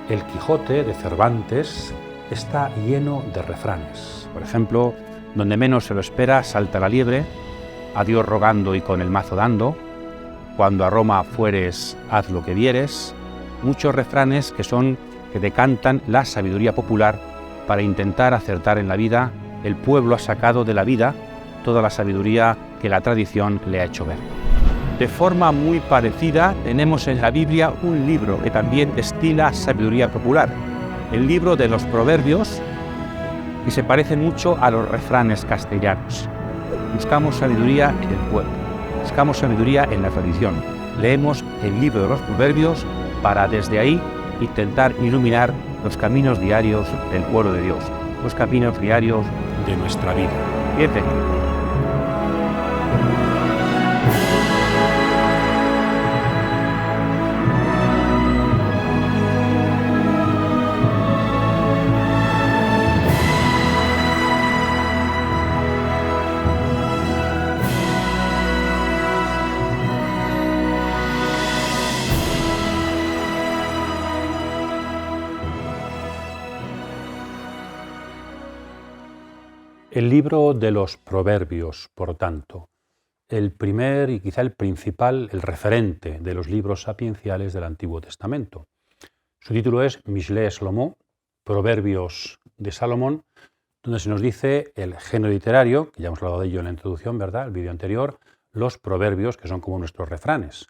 El Quijote de Cervantes está lleno de refranes. Por ejemplo, donde menos se lo espera salta la liebre, a Dios rogando y con el mazo dando, cuando a Roma fueres, haz lo que vieres. Muchos refranes que decantan la sabiduría popular para intentar acertar en la vida. El pueblo ha sacado de la vida toda la sabiduría que la tradición le ha hecho ver. De forma muy parecida tenemos en la Biblia un libro que también destila sabiduría popular, el libro de los Proverbios, que se parece mucho a los refranes castellanos. Buscamos sabiduría en el pueblo, buscamos sabiduría en la tradición. Leemos el libro de los Proverbios para desde ahí intentar iluminar los caminos diarios del pueblo de Dios, los caminos diarios de nuestra vida. Bienvenido. El libro de los Proverbios, por tanto, el primer y quizá el principal, el referente de los libros sapienciales del Antiguo Testamento. Su título es Mishle Shlomo, Proverbios de Salomón, donde se nos dice el género literario, que ya hemos hablado de ello en la introducción, ¿verdad?, el vídeo anterior, los proverbios, que son como nuestros refranes.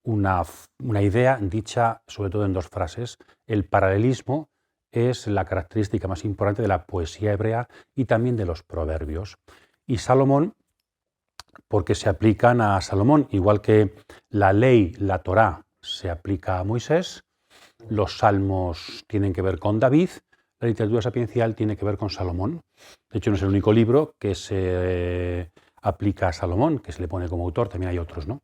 Una idea dicha sobre todo en dos frases. El paralelismo es la característica más importante de la poesía hebrea y también de los proverbios. Y Salomón, porque se aplican a Salomón, igual que la ley, la Torá, se aplica a Moisés, los salmos tienen que ver con David, la literatura sapiencial tiene que ver con Salomón. De hecho, no es el único libro que se aplica a Salomón, que se le pone como autor, también hay otros, ¿no?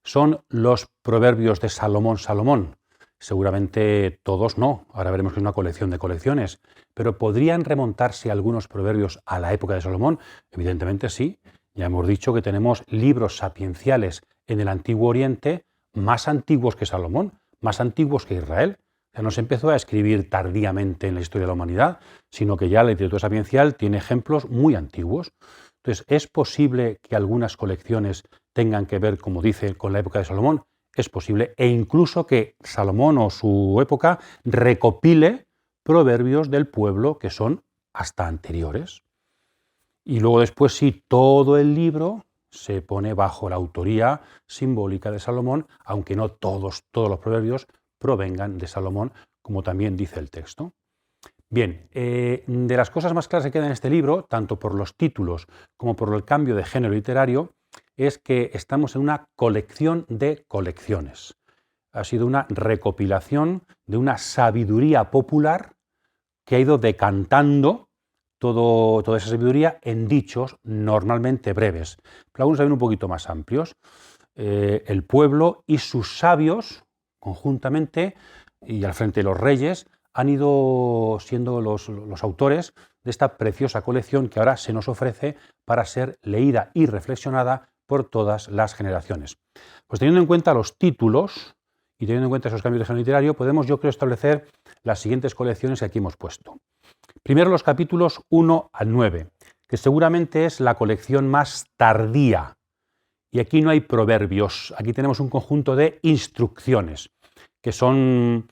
Son los proverbios de Salomón. Seguramente todos no, ahora veremos que es una colección de colecciones, pero ¿podrían remontarse algunos proverbios a la época de Salomón? Evidentemente sí, ya hemos dicho que tenemos libros sapienciales en el Antiguo Oriente más antiguos que Salomón, más antiguos que Israel. O sea, no se empezó a escribir tardíamente en la historia de la humanidad, sino que ya la literatura sapiencial tiene ejemplos muy antiguos. Entonces, ¿es posible que algunas colecciones tengan que ver, como dice, con la época de Salomón? Es posible, e incluso que Salomón o su época recopile proverbios del pueblo que son hasta anteriores. Y luego después sí, todo el libro se pone bajo la autoría simbólica de Salomón, aunque no todos los proverbios provengan de Salomón, como también dice el texto. Bien, de las cosas más claras que quedan en este libro, tanto por los títulos como por el cambio de género literario, es que estamos en una colección de colecciones. Ha sido una recopilación de una sabiduría popular que ha ido decantando toda esa sabiduría en dichos normalmente breves, pero algunos también un poquito más amplios. El pueblo y sus sabios, conjuntamente, y al frente de los reyes, han ido siendo los autores de esta preciosa colección que ahora se nos ofrece para ser leída y reflexionada por todas las generaciones. Pues teniendo en cuenta los títulos y teniendo en cuenta esos cambios de género literario, podemos, yo creo, establecer las siguientes colecciones que aquí hemos puesto. Primero los capítulos 1 al 9, que seguramente es la colección más tardía. Y aquí no hay proverbios, aquí tenemos un conjunto de instrucciones, que son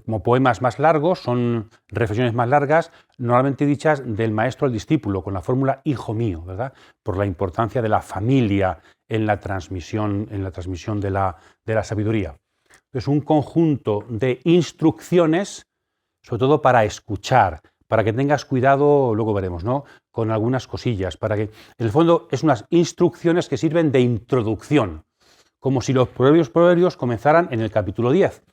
como poemas más largos, son reflexiones más largas, normalmente dichas del maestro al discípulo, con la fórmula hijo mío, ¿verdad? Por la importancia de la familia en la transmisión de la sabiduría. Es un conjunto de instrucciones, sobre todo para escuchar, para que tengas cuidado, luego veremos, ¿no?, con algunas cosillas, para que, en el fondo, es unas instrucciones que sirven de introducción, como si los proverbios comenzaran en el capítulo 10.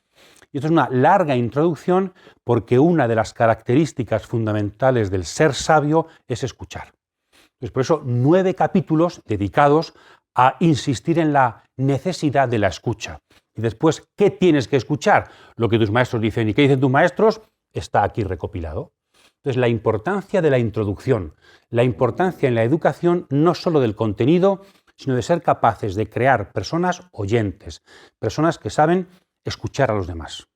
Y esto es una larga introducción porque una de las características fundamentales del ser sabio es escuchar. Entonces, por eso 9 capítulos dedicados a insistir en la necesidad de la escucha. Y después, ¿qué tienes que escuchar? Lo que tus maestros dicen. ¿Y qué dicen tus maestros? Está aquí recopilado. Entonces, la importancia de la introducción, la importancia en la educación no solo del contenido, sino de ser capaces de crear personas oyentes, personas que saben escuchar a los demás.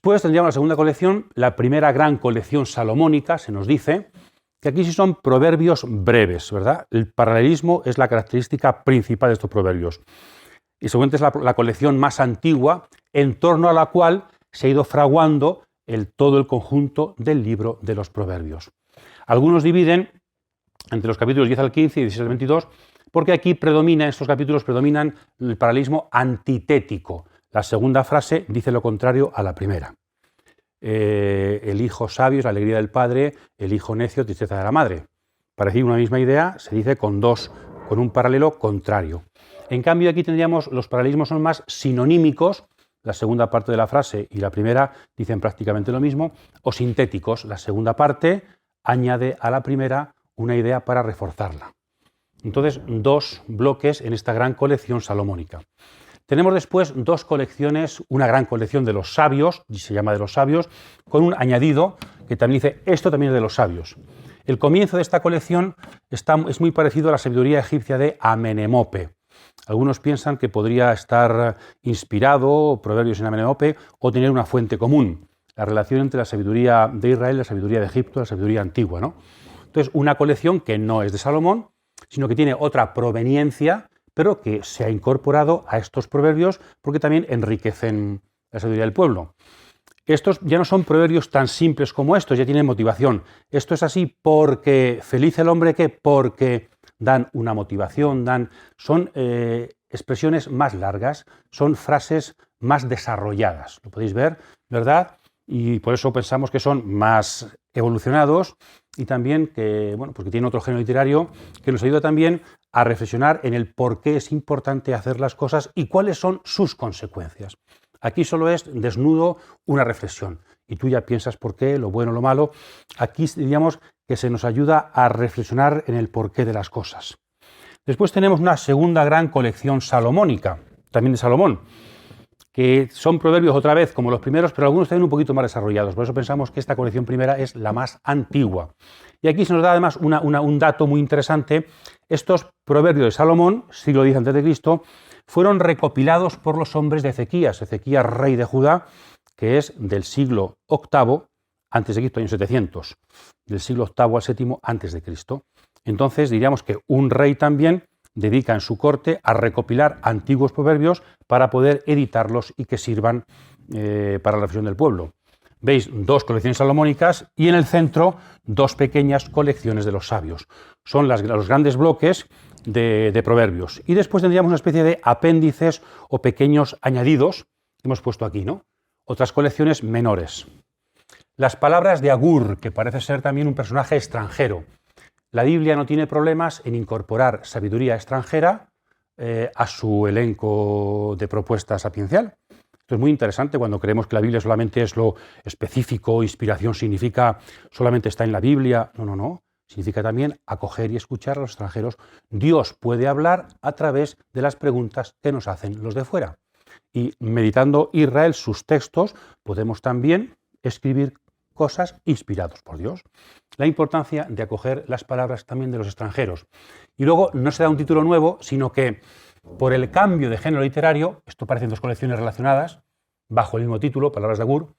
Después tendríamos la segunda colección, la primera gran colección salomónica, se nos dice, que aquí sí son proverbios breves, ¿verdad? El paralelismo es la característica principal de estos proverbios. Y seguramente es la colección más antigua, en torno a la cual se ha ido fraguando todo el conjunto del libro de los proverbios. Algunos dividen entre los capítulos 10 al 15 y 16 al 22, porque aquí en estos capítulos predominan el paralelismo antitético. La segunda frase dice lo contrario a la primera. El hijo sabio es la alegría del padre, el hijo necio tristeza de la madre. Para decir una misma idea se dice con un paralelo contrario. En cambio aquí tendríamos, los paralelismos son más sinonímicos, la segunda parte de la frase y la primera dicen prácticamente lo mismo, o sintéticos, la segunda parte añade a la primera una idea para reforzarla. Entonces, dos bloques en esta gran colección salomónica. Tenemos después dos colecciones, una gran colección de los sabios, y se llama de los sabios, con un añadido que también dice, esto también es de los sabios. El comienzo de esta colección es muy parecido a la sabiduría egipcia de Amenemope. Algunos piensan que podría estar inspirado, proverbios en Amenemope, o tener una fuente común, la relación entre la sabiduría de Israel, la sabiduría de Egipto, la sabiduría antigua, ¿no? Entonces, una colección que no es de Salomón, sino que tiene otra proveniencia, pero que se ha incorporado a estos proverbios porque también enriquecen la sabiduría del pueblo. Estos ya no son proverbios tan simples como estos, ya tienen motivación. Esto es así porque feliz el hombre que porque dan una motivación, son expresiones más largas, son frases más desarrolladas. Lo podéis ver, ¿verdad? Y por eso pensamos que son más evolucionados y también que, bueno, porque tienen otro género literario que nos ayuda también a reflexionar en el por qué es importante hacer las cosas y cuáles son sus consecuencias. Aquí solo es desnudo una reflexión y tú ya piensas por qué, lo bueno, lo malo. Aquí diríamos que se nos ayuda a reflexionar en el porqué de las cosas. Después tenemos una segunda gran colección salomónica, también de Salomón, que son proverbios otra vez como los primeros, pero algunos también un poquito más desarrollados. Por eso pensamos que esta colección primera es la más antigua. Y aquí se nos da además un dato muy interesante. Estos proverbios de Salomón, siglo X a.C., fueron recopilados por los hombres de Ezequías, rey de Judá, que es del siglo VIII a.C., año 700, del siglo VIII al VII a.C. Entonces diríamos que un rey también dedica en su corte a recopilar antiguos proverbios para poder editarlos y que sirvan para la reflexión del pueblo. Veis dos colecciones salomónicas y en el centro dos pequeñas colecciones de los sabios. Son los grandes bloques de proverbios. Y después tendríamos una especie de apéndices o pequeños añadidos que hemos puesto aquí, ¿no? Otras colecciones menores. Las palabras de Agur, que parece ser también un personaje extranjero. La Biblia no tiene problemas en incorporar sabiduría extranjera a su elenco de propuesta sapiencial. Esto es muy interesante cuando creemos que la Biblia solamente es lo específico, inspiración significa solamente está en la Biblia. No. Significa también acoger y escuchar a los extranjeros. Dios puede hablar a través de las preguntas que nos hacen los de fuera. Y meditando Israel sus textos, podemos también escribir cosas inspirados por Dios. La importancia de acoger las palabras también de los extranjeros. Y luego no se da un título nuevo, sino que por el cambio de género literario, esto parecen dos colecciones relacionadas, bajo el mismo título, Palabras de Agur,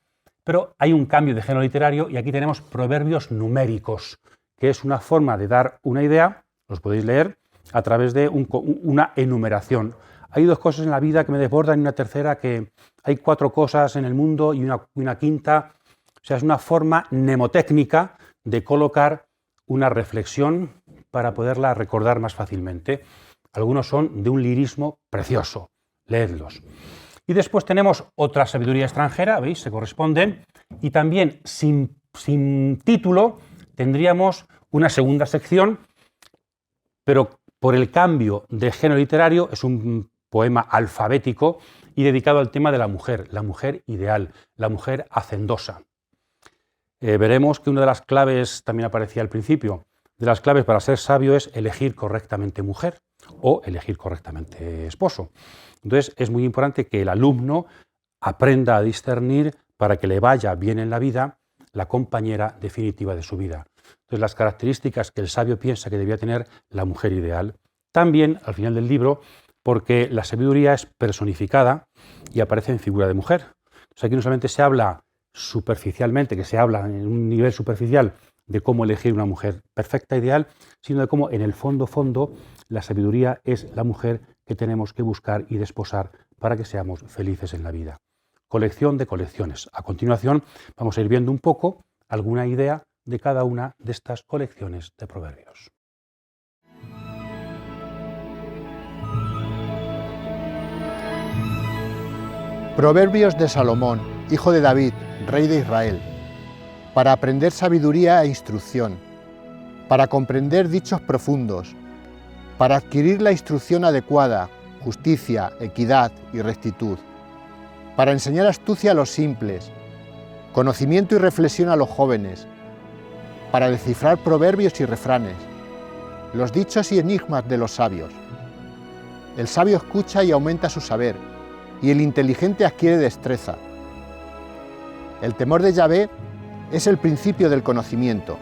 pero hay un cambio de género literario y aquí tenemos proverbios numéricos, que es una forma de dar una idea, los podéis leer, a través de una enumeración. Hay dos cosas en la vida que me desbordan y una tercera que hay cuatro cosas en el mundo y una quinta. O sea, es una forma mnemotécnica de colocar una reflexión para poderla recordar más fácilmente. Algunos son de un lirismo precioso, leedlos. Y después tenemos otra sabiduría extranjera, ¿veis? Se corresponden. Y también sin título tendríamos una segunda sección, pero por el cambio de género literario es un poema alfabético y dedicado al tema de la mujer ideal, la mujer hacendosa. Veremos que una de las claves, también aparecía al principio, de las claves para ser sabio es elegir correctamente mujer o elegir correctamente esposo. Entonces es muy importante que el alumno aprenda a discernir para que le vaya bien en la vida la compañera definitiva de su vida. Entonces las características que el sabio piensa que debía tener la mujer ideal. También al final del libro, porque la sabiduría es personificada y aparece en figura de mujer. Entonces aquí no solamente se habla superficialmente, que se habla en un nivel superficial de cómo elegir una mujer perfecta, ideal, sino de cómo en el fondo, la sabiduría es la mujer que tenemos que buscar y desposar para que seamos felices en la vida. Colección de colecciones. A continuación vamos a ir viendo un poco alguna idea de cada una de estas colecciones de proverbios. Proverbios de Salomón, hijo de David, rey de Israel, para aprender sabiduría e instrucción, para comprender dichos profundos, para adquirir la instrucción adecuada, justicia, equidad y rectitud, para enseñar astucia a los simples, conocimiento y reflexión a los jóvenes, para descifrar proverbios y refranes, los dichos y enigmas de los sabios. El sabio escucha y aumenta su saber, y el inteligente adquiere destreza. El temor de Yahvé es el principio del conocimiento.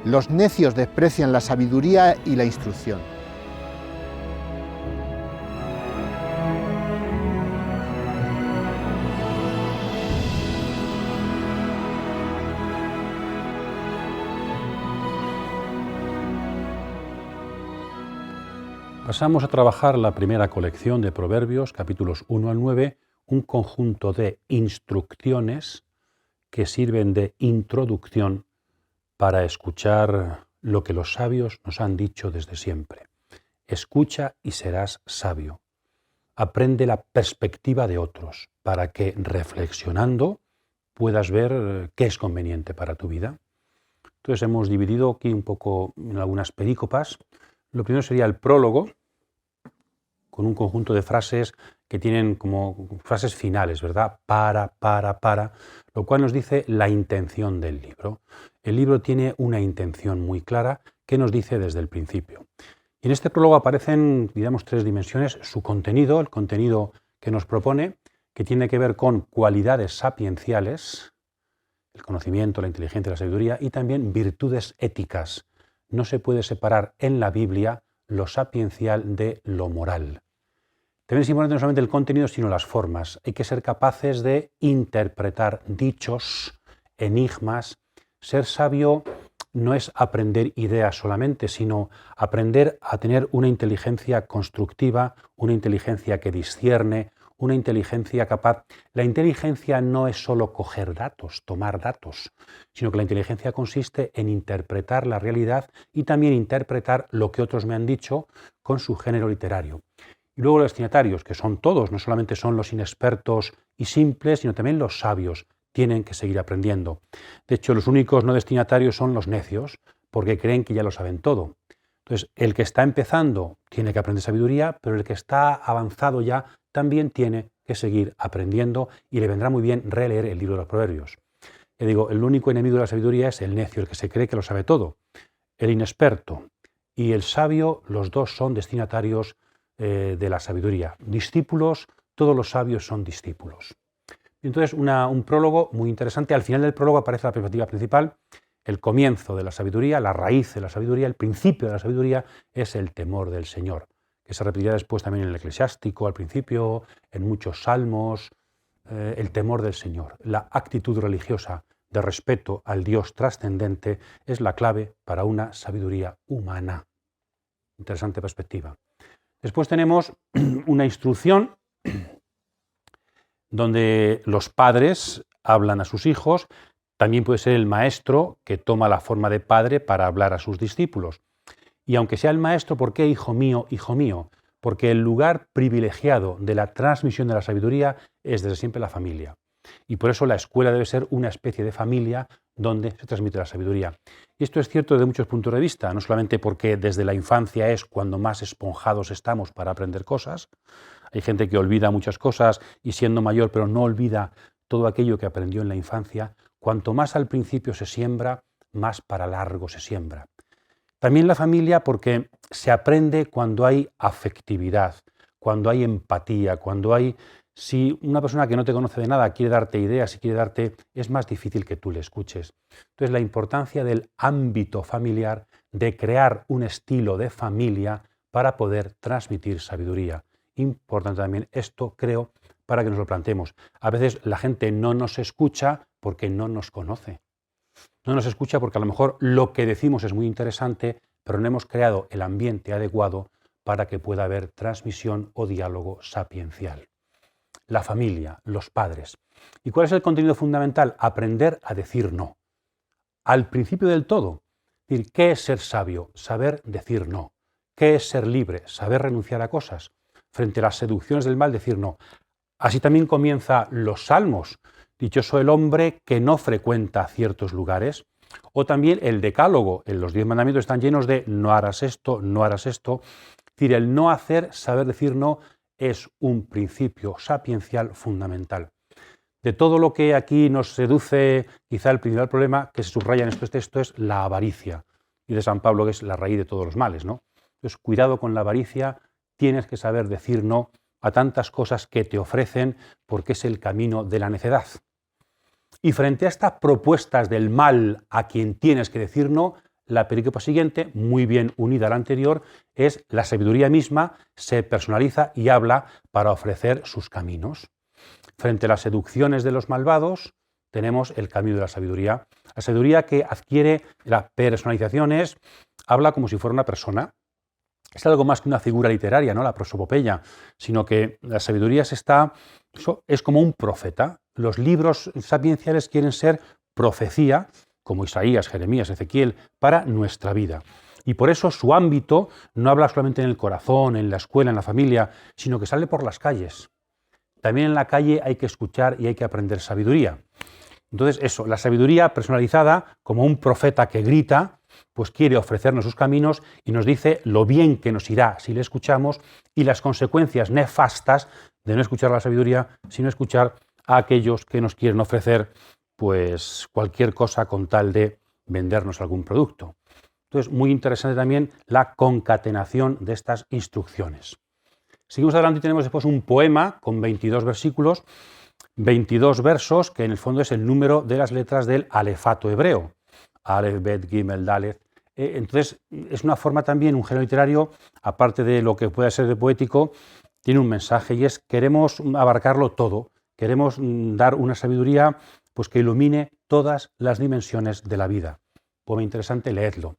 Los necios desprecian la sabiduría y la instrucción. Pasamos a trabajar la primera colección de Proverbios, capítulos 1 al 9, un conjunto de instrucciones que sirven de introducción para escuchar lo que los sabios nos han dicho desde siempre. Escucha y serás sabio. Aprende la perspectiva de otros para que, reflexionando, puedas ver qué es conveniente para tu vida. Entonces hemos dividido aquí un poco en algunas perícopas. Lo primero sería el prólogo, con un conjunto de frases que tienen como frases finales, ¿verdad? Para, lo cual nos dice la intención del libro. El libro tiene una intención muy clara que nos dice desde el principio. Y en este prólogo aparecen, digamos, tres dimensiones: su contenido, el contenido que nos propone, que tiene que ver con cualidades sapienciales, el conocimiento, la inteligencia, la sabiduría, y también virtudes éticas. No se puede separar en la Biblia lo sapiencial de lo moral. También es importante no solamente el contenido, sino las formas. Hay que ser capaces de interpretar dichos, enigmas. Ser sabio no es aprender ideas solamente, sino aprender a tener una inteligencia constructiva, una inteligencia que discierne, una inteligencia capaz. La inteligencia no es solo coger datos, tomar datos, sino que la inteligencia consiste en interpretar la realidad y también interpretar lo que otros me han dicho con su género literario. Y luego los destinatarios, que son todos, no solamente son los inexpertos y simples, sino también los sabios, tienen que seguir aprendiendo. De hecho, los únicos no destinatarios son los necios, porque creen que ya lo saben todo. Entonces, el que está empezando tiene que aprender sabiduría, pero el que está avanzado ya también tiene que seguir aprendiendo, y le vendrá muy bien releer el libro de los Proverbios. Le digo, el único enemigo de la sabiduría es el necio, el que se cree que lo sabe todo. El inexperto y el sabio, los dos son destinatarios de la sabiduría. Discípulos, todos los sabios son discípulos. Entonces, un prólogo muy interesante. Al final del prólogo aparece la perspectiva principal, el comienzo de la sabiduría, la raíz de la sabiduría, el principio de la sabiduría es el temor del Señor, que se repetirá después también en el Eclesiástico, al principio, en muchos salmos. El temor del Señor, la actitud religiosa de respeto al Dios trascendente es la clave para una sabiduría humana. Interesante perspectiva. Después tenemos una instrucción donde los padres hablan a sus hijos. También puede ser el maestro que toma la forma de padre para hablar a sus discípulos. Y aunque sea el maestro, ¿por qué hijo mío, hijo mío? Porque el lugar privilegiado de la transmisión de la sabiduría es desde siempre la familia. Y por eso la escuela debe ser una especie de familia donde se transmite la sabiduría. Y esto es cierto desde muchos puntos de vista, no solamente porque desde la infancia es cuando más esponjados estamos para aprender cosas. Hay gente que olvida muchas cosas y siendo mayor, pero no olvida todo aquello que aprendió en la infancia. Cuanto más al principio se siembra, más para largo se siembra. También la familia, porque se aprende cuando hay afectividad, cuando hay empatía, cuando hay... Si una persona que no te conoce de nada quiere darte ideas y quiere darte, es más difícil que tú le escuches. Entonces, la importancia del ámbito familiar, de crear un estilo de familia para poder transmitir sabiduría. Importante también esto, creo, para que nos lo planteemos. A veces la gente no nos escucha porque no nos conoce. No nos escucha porque a lo mejor lo que decimos es muy interesante, pero no hemos creado el ambiente adecuado para que pueda haber transmisión o diálogo sapiencial. La familia, los padres. ¿Y cuál es el contenido fundamental? Aprender a decir no. Al principio del todo. Es decir, ¿qué es ser sabio? Saber decir no. ¿Qué es ser libre? Saber renunciar a cosas. Frente a las seducciones del mal, decir no. Así también comienza los salmos. Dichoso el hombre que no frecuenta ciertos lugares. O también el decálogo. En los 10 mandamientos están llenos de no harás esto, no harás esto. Es decir, el no hacer, saber decir no, es un principio sapiencial fundamental. De todo lo que aquí nos seduce, quizá el principal problema que se subraya en estos textos es la avaricia. Y de San Pablo, que es la raíz de todos los males, ¿no? Entonces, cuidado con la avaricia, tienes que saber decir no a tantas cosas que te ofrecen porque es el camino de la necedad. Y frente a estas propuestas del mal a quien tienes que decir no, la perícopa siguiente, muy bien unida a la anterior, es la sabiduría misma, se personaliza y habla para ofrecer sus caminos. Frente a las seducciones de los malvados, tenemos el camino de la sabiduría. La sabiduría que adquiere las personalizaciones, habla como si fuera una persona. Es algo más que una figura literaria, ¿no? La prosopopeya, sino que la sabiduría es como un profeta. Los libros sapienciales quieren ser profecía, como Isaías, Jeremías, Ezequiel, para nuestra vida. Y por eso su ámbito no habla solamente en el corazón, en la escuela, en la familia, sino que sale por las calles. También en la calle hay que escuchar y hay que aprender sabiduría. Entonces eso, la sabiduría personalizada como un profeta que grita, pues quiere ofrecernos sus caminos y nos dice lo bien que nos irá si le escuchamos y las consecuencias nefastas de no escuchar la sabiduría, sino escuchar a aquellos que nos quieren ofrecer pues cualquier cosa con tal de vendernos algún producto. Entonces, muy interesante también la concatenación de estas instrucciones. Seguimos adelante y tenemos después un poema con 22 versículos, 22 versos, que en el fondo es el número de las letras del alefato hebreo. Aleph, Bet, Gimel, Dalet. Entonces, es una forma también, un género literario, aparte de lo que pueda ser de poético, tiene un mensaje y es queremos abarcarlo todo, queremos dar una sabiduría pues, que ilumine todas las dimensiones de la vida. Poema interesante, leedlo.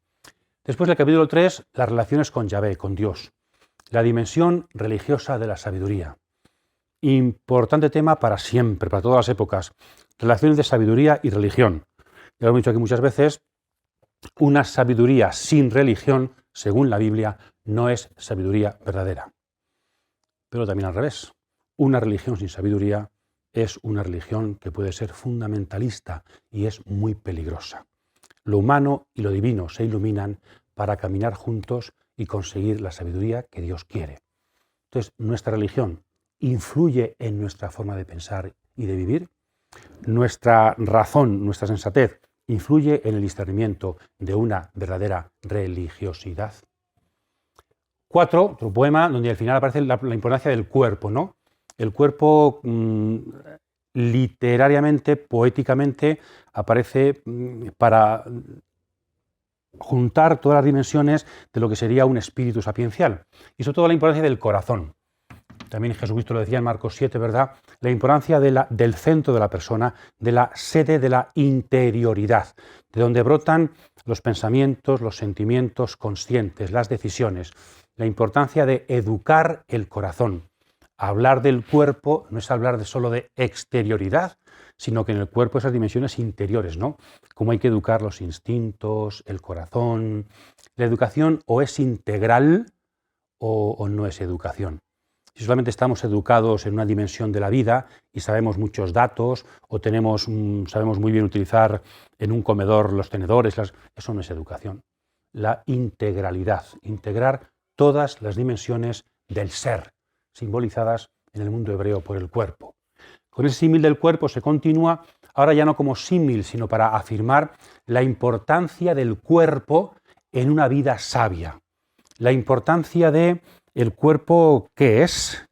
Después del capítulo 3, las relaciones con Yahvé, con Dios. La dimensión religiosa de la sabiduría. Importante tema para siempre, para todas las épocas. Relaciones de sabiduría y religión. Ya lo hemos dicho aquí muchas veces, una sabiduría sin religión, según la Biblia, no es sabiduría verdadera. Pero también al revés. Una religión sin sabiduría es una religión que puede ser fundamentalista y es muy peligrosa. Lo humano y lo divino se iluminan para caminar juntos y conseguir la sabiduría que Dios quiere. Entonces, nuestra religión influye en nuestra forma de pensar y de vivir. Nuestra razón, nuestra sensatez, influye en el discernimiento de una verdadera religiosidad. 4, otro poema donde al final aparece la importancia del cuerpo, ¿no? El cuerpo literariamente, poéticamente, aparece para juntar todas las dimensiones de lo que sería un espíritu sapiencial. Y sobre todo la importancia del corazón. También Jesucristo lo decía en Marcos 7, ¿verdad? La importancia del centro de la persona, de la sede de la interioridad, de donde brotan los pensamientos, los sentimientos conscientes, las decisiones. La importancia de educar el corazón. Hablar del cuerpo no es hablar solo de exterioridad, sino que en el cuerpo esas dimensiones interiores, ¿no? Cómo hay que educar los instintos, el corazón. La educación o es integral o no es educación. Si solamente estamos educados en una dimensión de la vida y sabemos muchos datos o sabemos muy bien utilizar en un comedor los tenedores, eso no es educación. La integralidad, integrar todas las dimensiones del ser, simbolizadas en el mundo hebreo por el cuerpo. Con ese símil del cuerpo se continúa, ahora ya no como símil, sino para afirmar la importancia del cuerpo en una vida sabia. La importancia de el cuerpo, ¿qué es?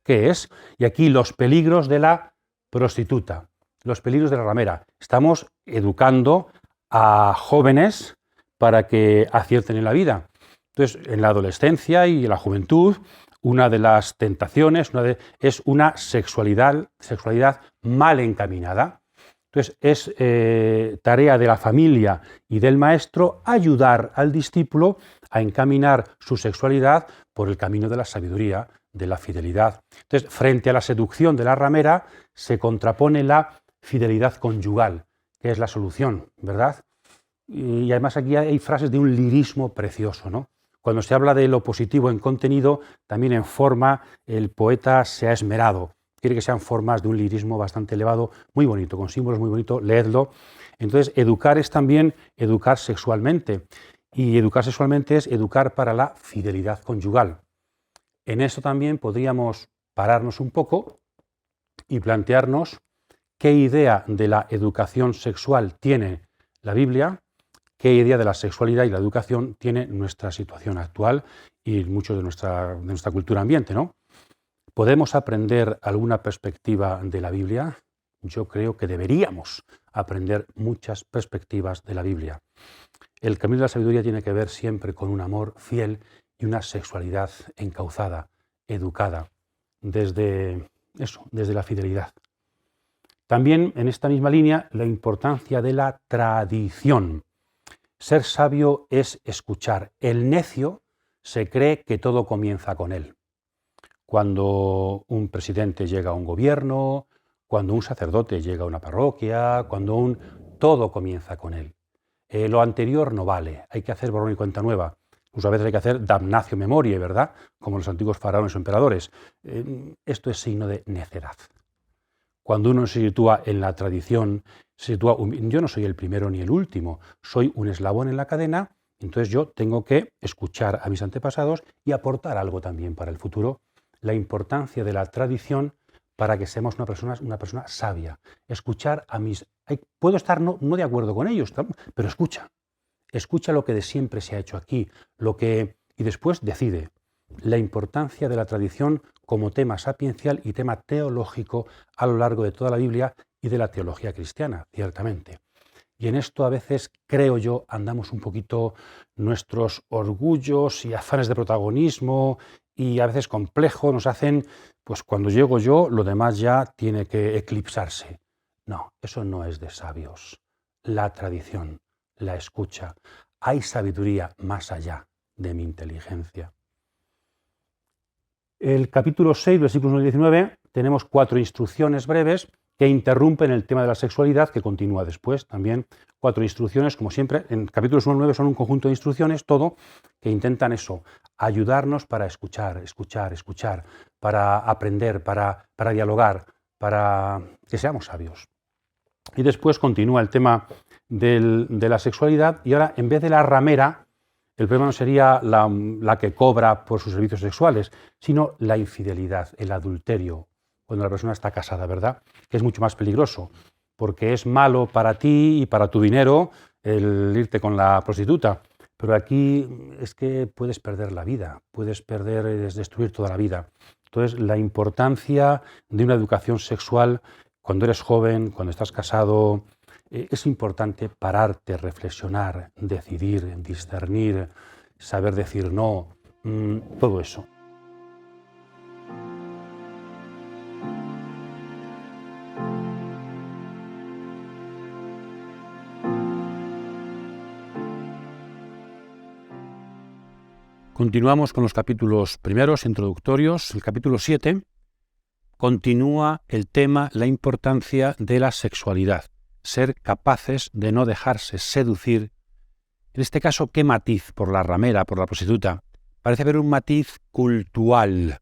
Y aquí los peligros de la prostituta, los peligros de la ramera. Estamos educando a jóvenes para que acierten en la vida. Entonces, en la adolescencia y en la juventud, una de las tentaciones es una sexualidad mal encaminada. Entonces, es tarea de la familia y del maestro ayudar al discípulo a encaminar su sexualidad por el camino de la sabiduría, de la fidelidad. Entonces, frente a la seducción de la ramera, se contrapone la fidelidad conyugal, que es la solución, ¿verdad? Y además aquí hay frases de un lirismo precioso, ¿no? Cuando se habla de lo positivo en contenido, también en forma, el poeta se ha esmerado. Quiere que sean formas de un lirismo bastante elevado, muy bonito, con símbolos muy bonitos, leedlo. Entonces, educar es también educar sexualmente. Y educar sexualmente es educar para la fidelidad conyugal. En eso también podríamos pararnos un poco y plantearnos qué idea de la educación sexual tiene la Biblia, qué idea de la sexualidad y la educación tiene nuestra situación actual y mucho de nuestra cultura ambiente, ¿no? ¿Podemos aprender alguna perspectiva de la Biblia? Yo creo que deberíamos aprender muchas perspectivas de la Biblia. El camino de la sabiduría tiene que ver siempre con un amor fiel y una sexualidad encauzada, educada, desde la fidelidad. También en esta misma línea la importancia de la tradición. Ser sabio es escuchar. El necio se cree que todo comienza con él. Cuando un presidente llega a un gobierno, cuando un sacerdote llega a una parroquia, todo comienza con él. Lo anterior no vale, hay que hacer borrón y cuenta nueva. Incluso a veces hay que hacer damnatio memoriae, ¿verdad? Como los antiguos faraones o emperadores. Esto es signo de necedad. Cuando uno se sitúa en la tradición, yo no soy el primero ni el último, soy un eslabón en la cadena, entonces yo tengo que escuchar a mis antepasados y aportar algo también para el futuro. La importancia de la tradición para que seamos una persona sabia. Escuchar a puedo estar no de acuerdo con ellos, pero escucha lo que de siempre se ha hecho aquí, y después decide. La importancia de la tradición como tema sapiencial y tema teológico a lo largo de toda la Biblia y de la teología cristiana, ciertamente. Y en esto a veces, creo yo, andamos un poquito nuestros orgullos y afanes de protagonismo y a veces complejos nos hacen, pues cuando llego yo, lo demás ya tiene que eclipsarse. No, eso no es de sabios. La tradición, la escucha. Hay sabiduría más allá de mi inteligencia. El capítulo 6, versículos 1 y 19, tenemos 4 instrucciones breves que interrumpen el tema de la sexualidad, que continúa después también. 4 instrucciones, como siempre, en capítulos 1 al 9 son un conjunto de instrucciones, todo, que intentan ayudarnos para escuchar, para aprender, para dialogar, para que seamos sabios. Y después continúa el tema de la sexualidad, y ahora, en vez de la ramera, el problema no sería la que cobra por sus servicios sexuales, sino la infidelidad, el adulterio, cuando la persona está casada, ¿verdad? Que es mucho más peligroso, porque es malo para ti y para tu dinero el irte con la prostituta. Pero aquí es que puedes perder la vida, puedes destruir toda la vida. Entonces, la importancia de una educación sexual cuando eres joven, cuando estás casado, es importante pararte, reflexionar, decidir, discernir, saber decir no, todo eso. Continuamos con los capítulos primeros, introductorios. El capítulo 7 continúa el tema, la importancia de la sexualidad. Ser capaces de no dejarse seducir. En este caso, ¿qué matiz? Por la ramera, por la prostituta. Parece haber un matiz cultural.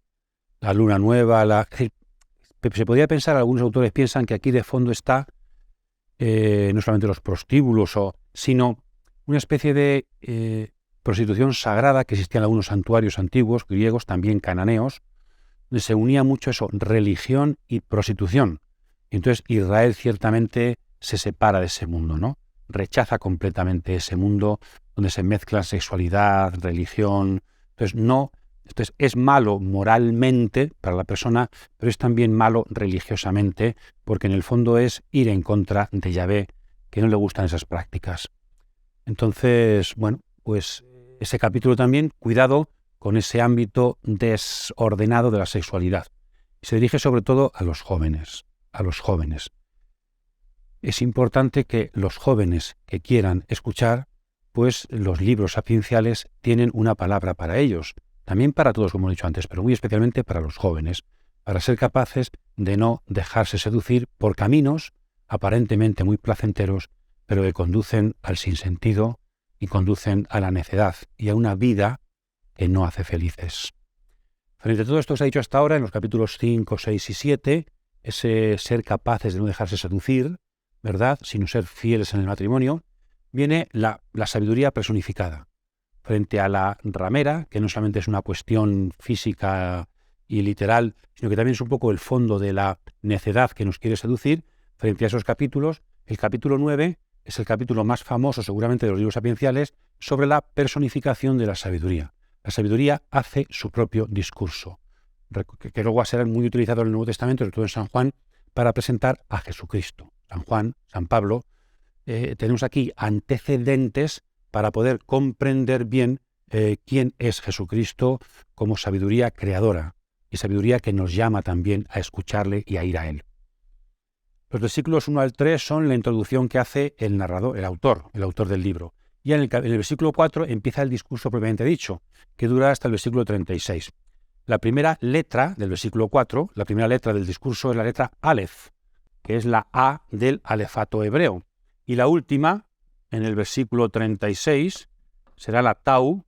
La luna nueva, se podría pensar, algunos autores piensan que aquí de fondo está no solamente los prostíbulos, sino una especie de prostitución sagrada que existía en algunos santuarios antiguos, griegos, también cananeos, donde se unía mucho eso, religión y prostitución. Y entonces Israel ciertamente se separa de ese mundo, ¿no? Rechaza completamente ese mundo donde se mezclan sexualidad, religión. Entonces es malo moralmente para la persona, pero es también malo religiosamente, porque en el fondo es ir en contra de Yahvé, que no le gustan esas prácticas. Entonces, bueno, pues ese capítulo también, cuidado con ese ámbito desordenado de la sexualidad. Se dirige sobre todo a los jóvenes. es importante que los jóvenes que quieran escuchar, pues los libros sapienciales tienen una palabra para ellos, también para todos, como he dicho antes, pero muy especialmente para los jóvenes, para ser capaces de no dejarse seducir por caminos aparentemente muy placenteros, pero que conducen al sinsentido y conducen a la necedad y a una vida que no hace felices. Frente a todo esto que se ha dicho hasta ahora, en los capítulos 5, 6 y 7, ese ser capaces de no dejarse seducir, ¿verdad?, sino ser fieles en el matrimonio, viene la sabiduría personificada. Frente a la ramera, que no solamente es una cuestión física y literal, sino que también es un poco el fondo de la necedad que nos quiere seducir, frente a esos capítulos, el capítulo 9 es el capítulo más famoso seguramente de los libros sapienciales sobre la personificación de la sabiduría. La sabiduría hace su propio discurso, que luego va a ser muy utilizado en el Nuevo Testamento, sobre todo en San Juan, para presentar a Jesucristo. San Juan, San Pablo, tenemos aquí antecedentes para poder comprender bien quién es Jesucristo como sabiduría creadora y sabiduría que nos llama también a escucharle y a ir a Él. Los versículos 1 al 3 son la introducción que hace el narrador, el autor del libro. Y en el versículo 4 empieza el discurso propiamente dicho, que dura hasta el versículo 36. La primera letra del versículo 4, la primera letra del discurso es la letra Aleph, que es la A del alefato hebreo. Y la última, en el versículo 36, será la Tau,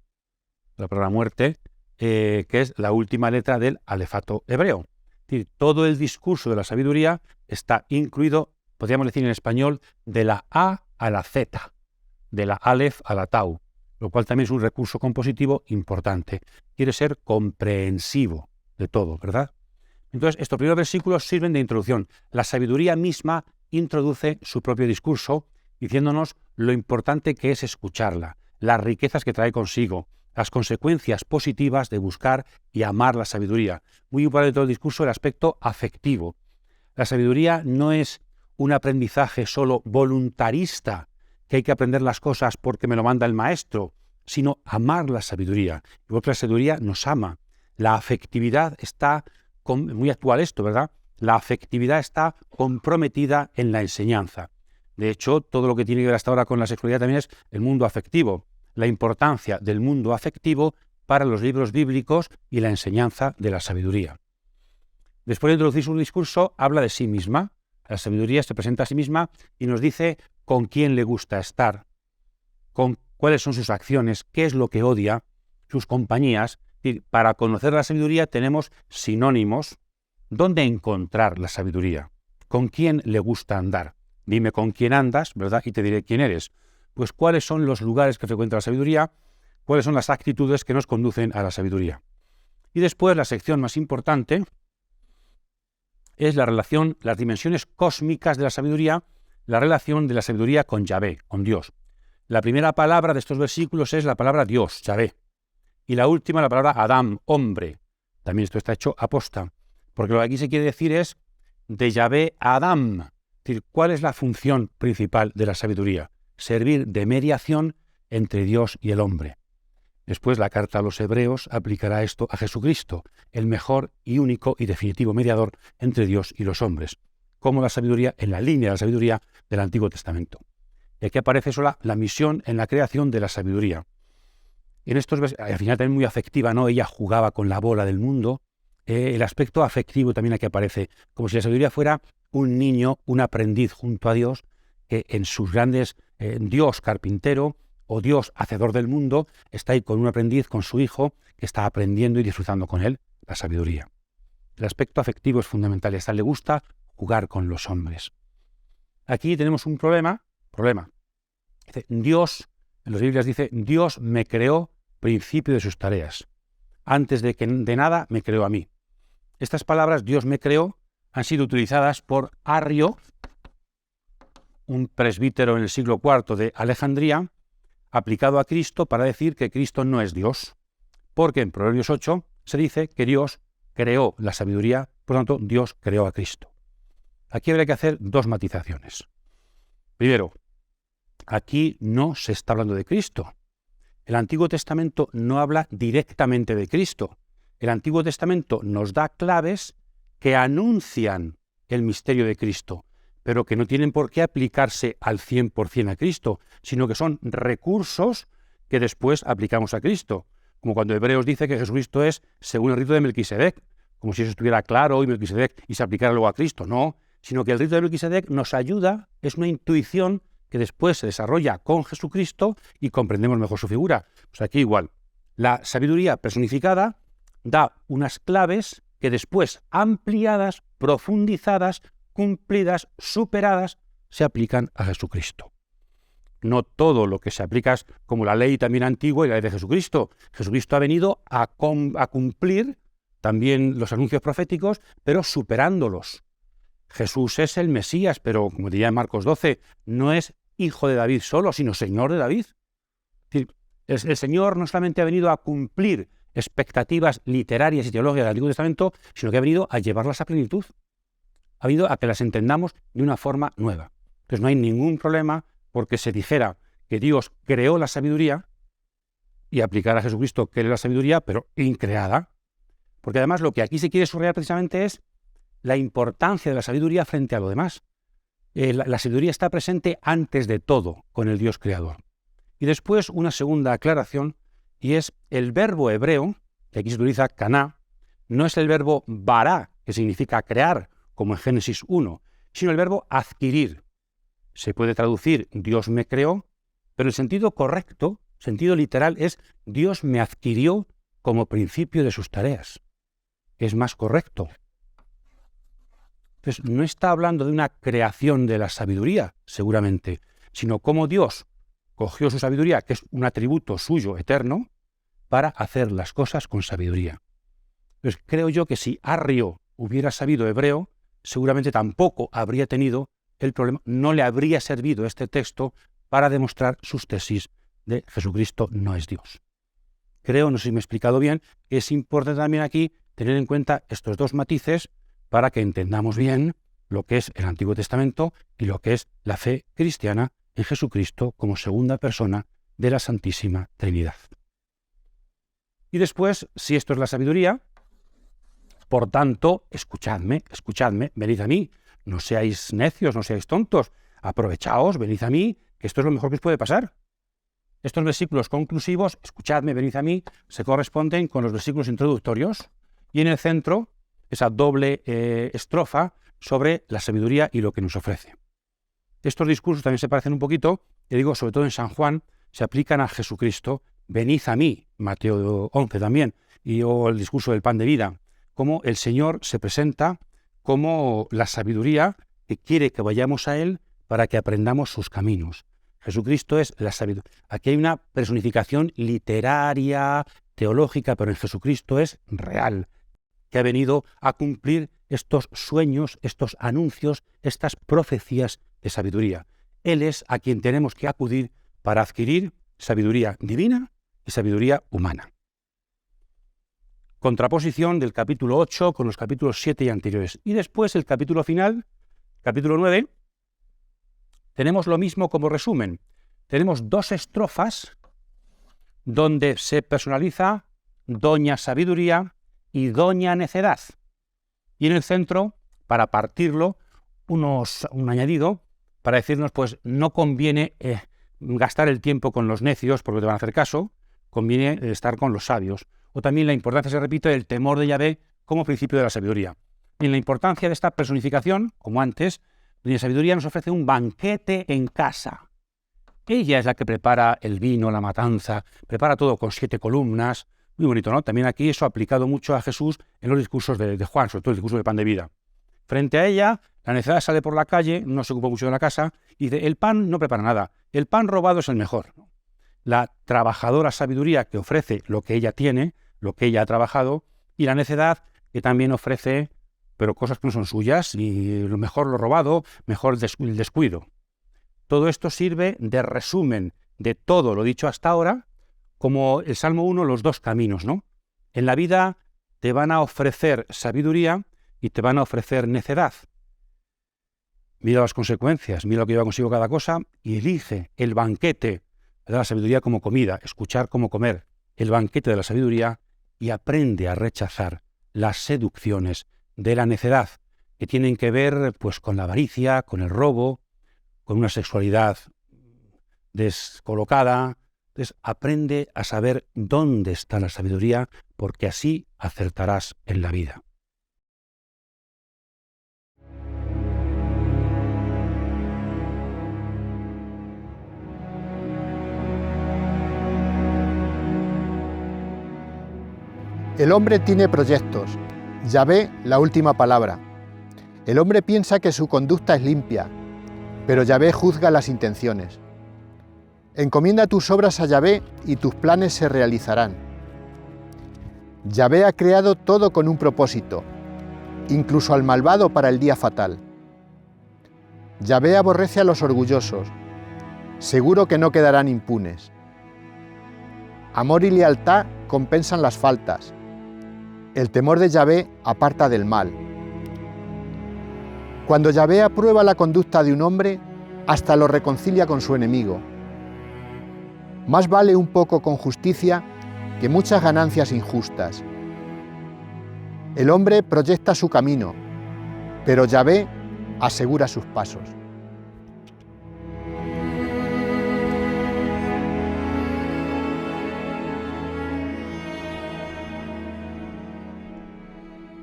la palabra muerte, que es la última letra del alefato hebreo. Es decir, todo el discurso de la sabiduría está incluido, podríamos decir en español, de la A a la Z, de la Aleph a la Tau, lo cual también es un recurso compositivo importante. Quiere ser comprensivo de todo, ¿verdad? Entonces, estos primeros versículos sirven de introducción. La sabiduría misma introduce su propio discurso, diciéndonos lo importante que es escucharla, las riquezas que trae consigo, las consecuencias positivas de buscar y amar la sabiduría. Muy importante de todo el discurso el aspecto afectivo. La sabiduría no es un aprendizaje solo voluntarista, que hay que aprender las cosas porque me lo manda el maestro, sino amar la sabiduría. Igual que la sabiduría nos ama. La afectividad está, muy actual esto, ¿verdad? La afectividad está comprometida en la enseñanza. De hecho, todo lo que tiene que ver hasta ahora con la sexualidad también es el mundo afectivo. La importancia del mundo afectivo para los libros bíblicos y la enseñanza de la sabiduría. Después de introducir su discurso, habla de sí misma. La sabiduría se presenta a sí misma y nos dice con quién le gusta estar, cuáles son sus acciones, qué es lo que odia, sus compañías. Para conocer la sabiduría tenemos sinónimos. ¿Dónde encontrar la sabiduría? ¿Con quién le gusta andar? Dime con quién andas, ¿verdad? Y te diré quién eres. Pues cuáles son los lugares que frecuenta la sabiduría, cuáles son las actitudes que nos conducen a la sabiduría. Y después la sección más importante es la relación, las dimensiones cósmicas de la sabiduría, la relación de la sabiduría con Yahvé, con Dios. La primera palabra de estos versículos es la palabra Dios, Yahvé. Y la última, la palabra Adam, hombre. También esto está hecho aposta, porque lo que aquí se quiere decir es de Yahvé a Adam. Es decir, ¿cuál es la función principal de la sabiduría? Servir de mediación entre Dios y el hombre. Después la carta a los hebreos aplicará esto a Jesucristo, el mejor y único y definitivo mediador entre Dios y los hombres, como la sabiduría en la línea de la sabiduría del Antiguo Testamento. Y aquí aparece sola la misión en la creación de la sabiduría. En estos al final también muy afectiva, ¿no? Ella jugaba con la bola del mundo. El aspecto afectivo también aquí aparece, como si la sabiduría fuera un niño, un aprendiz junto a Dios, que en sus grandes Dios carpintero o Dios hacedor del mundo está ahí con un aprendiz, con su hijo, que está aprendiendo y disfrutando con él la sabiduría. El aspecto afectivo es fundamental y hasta le gusta jugar con los hombres. Aquí tenemos un problema. Dice, Dios, en las Biblias dice, Dios me creó principio de sus tareas. Antes de nada me creó a mí. Estas palabras, Dios me creó, han sido utilizadas por Arrio, un presbítero en el siglo IV de Alejandría, aplicado a Cristo para decir que Cristo no es Dios. Porque en Proverbios 8 se dice que Dios creó la sabiduría, por lo tanto, Dios creó a Cristo. Aquí habría que hacer dos matizaciones. Primero, aquí no se está hablando de Cristo. El Antiguo Testamento no habla directamente de Cristo. El Antiguo Testamento nos da claves que anuncian el misterio de Cristo, pero que no tienen por qué aplicarse al 100% a Cristo, sino que son recursos que después aplicamos a Cristo. Como cuando Hebreos dice que Jesucristo es según el rito de Melquisedec, como si eso estuviera claro y Melquisedec y se aplicara luego a Cristo. No, sino que el rito de Melquisedec nos ayuda, es una intuición que después se desarrolla con Jesucristo y comprendemos mejor su figura. Pues aquí igual, la sabiduría personificada da unas claves que después, ampliadas, profundizadas, cumplidas, superadas, se aplican a Jesucristo. No todo lo que se aplica es como la ley también antigua y la ley de Jesucristo. Jesucristo ha venido a cumplir también los anuncios proféticos, pero superándolos. Jesús es el Mesías, pero como diría en Marcos 12, no es hijo de David solo, sino Señor de David. Es decir, el Señor no solamente ha venido a cumplir expectativas literarias y teológicas del Antiguo Testamento, sino que ha venido a llevarlas a plenitud. Ha venido a que las entendamos de una forma nueva. Entonces no hay ningún problema porque se dijera que Dios creó la sabiduría y aplicar a Jesucristo que es la sabiduría, pero increada. Porque además lo que aquí se quiere subrayar precisamente es la importancia de la sabiduría frente a lo demás. La sabiduría está presente antes de todo con el Dios creador. Y después una segunda aclaración, y es el verbo hebreo, que aquí se utiliza kaná, no es el verbo bará, que significa crear, como en Génesis 1, sino el verbo adquirir. Se puede traducir Dios me creó, pero el sentido correcto, sentido literal, es Dios me adquirió como principio de sus tareas. Es más correcto. Entonces, no está hablando de una creación de la sabiduría, seguramente, sino cómo Dios cogió su sabiduría, que es un atributo suyo eterno, para hacer las cosas con sabiduría. Entonces, creo yo que si Arrio hubiera sabido hebreo, seguramente tampoco habría tenido el problema, no le habría servido este texto para demostrar sus tesis de Jesucristo no es Dios. Creo, no sé si me he explicado bien, que es importante también aquí tener en cuenta estos dos matices para que entendamos bien lo que es el Antiguo Testamento y lo que es la fe cristiana en Jesucristo como segunda persona de la Santísima Trinidad. Y después, si esto es la sabiduría, por tanto, escuchadme, venid a mí, no seáis necios, no seáis tontos, aprovechaos, venid a mí, que esto es lo mejor que os puede pasar. Estos versículos conclusivos, escuchadme, venid a mí, se corresponden con los versículos introductorios y en el centro esa doble estrofa sobre la sabiduría y lo que nos ofrece. Estos discursos también se parecen un poquito, y digo, sobre todo en San Juan, se aplican a Jesucristo, venid a mí, Mateo 11 también, o el discurso del pan de vida, como el Señor se presenta como la sabiduría que quiere que vayamos a Él para que aprendamos sus caminos. Jesucristo es la sabiduría. Aquí hay una personificación literaria, teológica, pero en Jesucristo es real, que ha venido a cumplir estos sueños, estos anuncios, estas profecías de sabiduría. Él es a quien tenemos que acudir para adquirir sabiduría divina y sabiduría humana. Contraposición del capítulo 8 con los capítulos 7 y anteriores. Y después el capítulo final, capítulo 9, tenemos lo mismo como resumen. Tenemos dos estrofas donde se personaliza Doña Sabiduría y Doña Necedad. Y en el centro, para partirlo, un añadido para decirnos, pues no conviene gastar el tiempo con los necios porque te van a hacer caso, conviene estar con los sabios. O también la importancia, se repite, del temor de Yahvé como principio de la sabiduría. Y en la importancia de esta personificación, como antes, Doña Sabiduría nos ofrece un banquete en casa. Ella es la que prepara el vino, la matanza, prepara todo con 7 columnas. Muy bonito, ¿no? También aquí eso aplicado mucho a Jesús en los discursos de Juan, sobre todo el discurso del pan de vida. Frente a ella, la necedad sale por la calle, no se ocupa mucho de la casa, y dice, el pan no prepara nada, el pan robado es el mejor. La trabajadora sabiduría que ofrece lo que ella tiene, lo que ella ha trabajado, y la necedad que también ofrece, pero cosas que no son suyas, y lo mejor lo robado, mejor el descuido. Todo esto sirve de resumen de todo lo dicho hasta ahora, como el Salmo 1, los dos caminos, ¿no? En la vida te van a ofrecer sabiduría y te van a ofrecer necedad. Mira las consecuencias, mira lo que lleva consigo cada cosa y elige el banquete de la sabiduría como comida, escuchar como comer, el banquete de la sabiduría y aprende a rechazar las seducciones de la necedad, que tienen que ver pues, con la avaricia, con el robo, con una sexualidad descolocada. Entonces, aprende a saber dónde está la sabiduría, porque así acertarás en la vida. El hombre tiene proyectos. Yahvé, la última palabra. El hombre piensa que su conducta es limpia, pero Yahvé juzga las intenciones. Encomienda tus obras a Yahvé y tus planes se realizarán. Yahvé ha creado todo con un propósito, incluso al malvado para el día fatal. Yahvé aborrece a los orgullosos, seguro que no quedarán impunes. Amor y lealtad compensan las faltas. El temor de Yahvé aparta del mal. Cuando Yahvé aprueba la conducta de un hombre, hasta lo reconcilia con su enemigo. Más vale un poco con justicia que muchas ganancias injustas. El hombre proyecta su camino, pero Yahvé asegura sus pasos.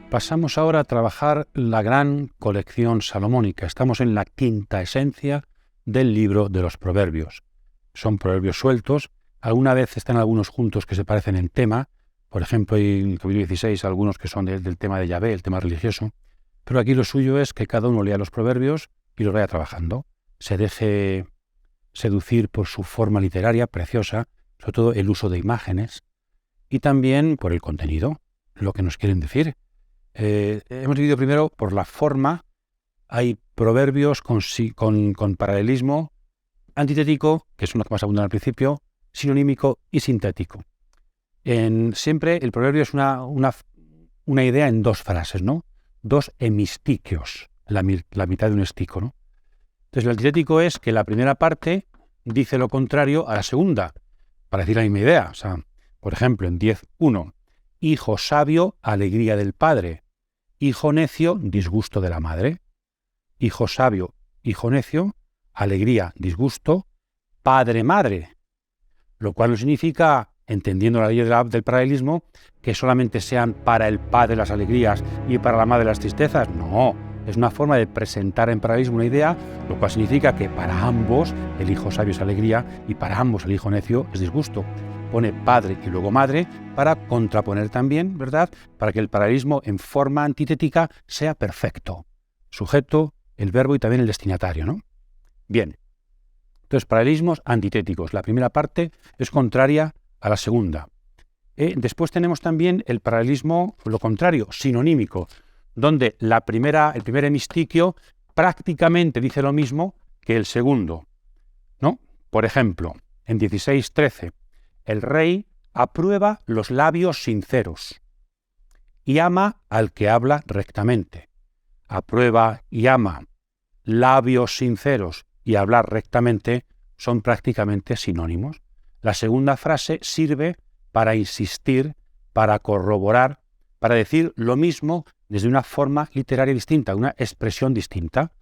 Pasamos ahora a trabajar la gran colección salomónica. Estamos en la quinta esencia del libro de los Proverbios. Son proverbios sueltos. Alguna vez están algunos juntos que se parecen en tema. Por ejemplo, hay en el capítulo 16 algunos que son del tema de Yahvé, el tema religioso. Pero aquí lo suyo es que cada uno lea los proverbios y los vaya trabajando. Se deje seducir por su forma literaria preciosa, sobre todo el uso de imágenes, y también por el contenido, lo que nos quieren decir. Hemos dividido primero por la forma. Hay proverbios con paralelismo, antitético, que es uno que más abundan al principio, sinonímico y sintético. Siempre el proverbio es una idea en dos frases, ¿no? Dos hemistiquios, la mitad de un estico, ¿no? Entonces el antitético es que la primera parte dice lo contrario a la segunda, para decir la misma idea. O sea, por ejemplo, en 10.1, hijo sabio, alegría del padre. Hijo necio, disgusto de la madre. Hijo sabio, hijo necio, alegría, disgusto, padre-madre. Lo cual no significa, entendiendo la ley del paralelismo, que solamente sean para el padre las alegrías y para la madre las tristezas. No, es una forma de presentar en paralelismo una idea, lo cual significa que para ambos el hijo sabio es alegría y para ambos el hijo necio es disgusto. Pone padre y luego madre para contraponer también, ¿verdad? Para que el paralelismo en forma antitética sea perfecto. Sujeto, el verbo y también el destinatario, ¿no? Bien. Entonces, paralelismos antitéticos. La primera parte es contraria a la segunda. Después tenemos también el paralelismo, lo contrario, sinonímico, donde el primer hemistiquio prácticamente dice lo mismo que el segundo, ¿no? Por ejemplo, en 16.13, el rey aprueba los labios sinceros y ama al que habla rectamente. Aprueba y ama labios sinceros y hablar rectamente son prácticamente sinónimos. La segunda frase sirve para insistir, para corroborar, para decir lo mismo desde una forma literaria distinta, una expresión distinta.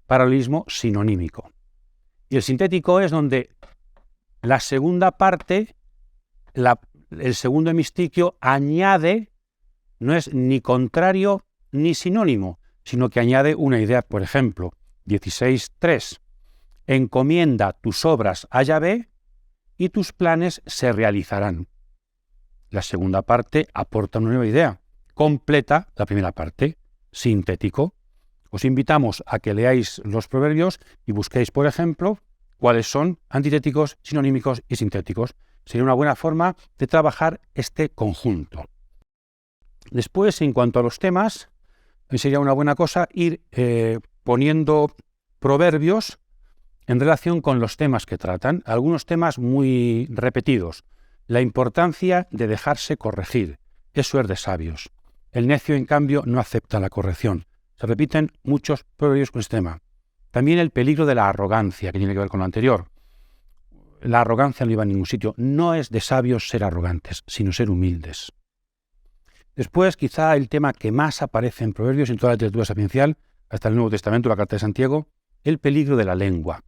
Paralelismo sinonímico. Y el sintético es donde la segunda parte, el segundo hemistiquio añade, no es ni contrario ni sinónimo, sino que añade una idea. Por ejemplo, 16.3, encomienda tus obras a Yahvé y tus planes se realizarán. La segunda parte aporta una nueva idea, completa la primera parte, sintético. Os invitamos a que leáis los proverbios y busquéis, por ejemplo, cuáles son antitéticos, sinonímicos y sintéticos. Sería una buena forma de trabajar este conjunto. Después, en cuanto a los temas, sería una buena cosa ir poniendo proverbios en relación con los temas que tratan. Algunos temas muy repetidos. La importancia de dejarse corregir. Eso es de sabios. El necio, en cambio, no acepta la corrección. Se repiten muchos proverbios con este tema. También el peligro de la arrogancia, que tiene que ver con lo anterior. La arrogancia no lleva a ningún sitio. No es de sabios ser arrogantes, sino ser humildes. Después, quizá el tema que más aparece en proverbios en toda la literatura sapiencial hasta el Nuevo Testamento, la Carta de Santiago, el peligro de la lengua.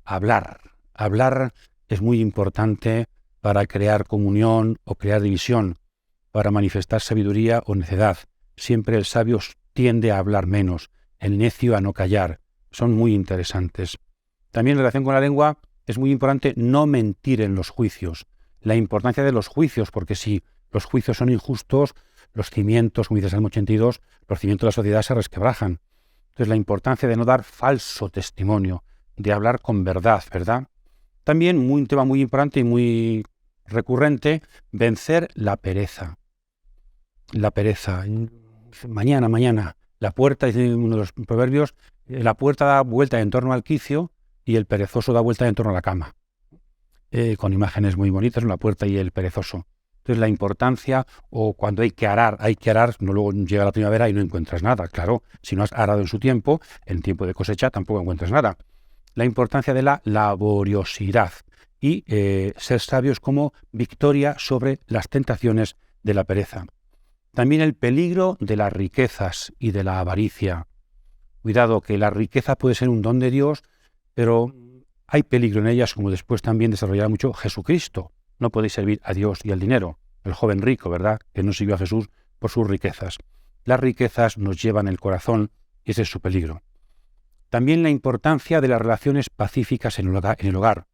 Hablar. Hablar es muy importante para crear comunión o crear división, para manifestar sabiduría o necedad. Siempre el sabio tiende a hablar menos, el necio a no callar. Son muy interesantes. También en relación con la lengua es muy importante no mentir en los juicios. La importancia de los juicios, porque si los juicios son injustos, los cimientos, como dice el Salmo 82, los cimientos de la sociedad se resquebrajan. Entonces la importancia de no dar falso testimonio, de hablar con verdad, ¿verdad? También un tema muy importante y muy recurrente, vencer la pereza. La pereza. Mañana. La puerta, dice uno de los proverbios, la puerta da vuelta en torno al quicio y el perezoso da vuelta en torno a la cama. Con imágenes muy bonitas, la puerta y el perezoso. Entonces la importancia, o cuando hay que arar, no luego llega la primavera y no encuentras nada. Claro, si no has arado en su tiempo, en tiempo de cosecha tampoco encuentras nada. La importancia de la laboriosidad y ser sabios como victoria sobre las tentaciones de la pereza. También el peligro de las riquezas y de la avaricia. Cuidado, que la riqueza puede ser un don de Dios, pero hay peligro en ellas, como después también desarrollará mucho Jesucristo. No podéis servir a Dios y al dinero. El joven rico, ¿verdad?, que no siguió a Jesús por sus riquezas. Las riquezas nos llevan el corazón y ese es su peligro. También la importancia de las relaciones pacíficas en el hogar.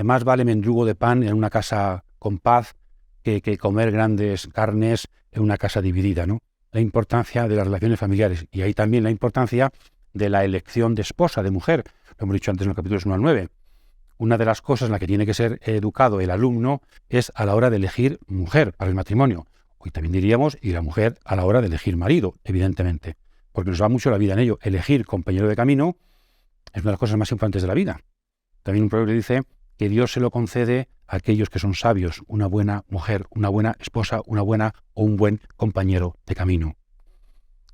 Más vale mendrugo de pan en una casa con paz que comer grandes carnes en una casa dividida, ¿no? La importancia de las relaciones familiares. Y ahí también la importancia de la elección de esposa, de mujer. Lo hemos dicho antes en los capítulos 1 al 9. Una de las cosas en la que tiene que ser educado el alumno es a la hora de elegir mujer para el matrimonio. Hoy también diríamos, y la mujer a la hora de elegir marido, evidentemente. Porque nos va mucho la vida en ello. Elegir compañero de camino es una de las cosas más importantes de la vida. También un proverbio dice que Dios se lo concede a aquellos que son sabios, una buena mujer, una buena esposa, una buena o un buen compañero de camino.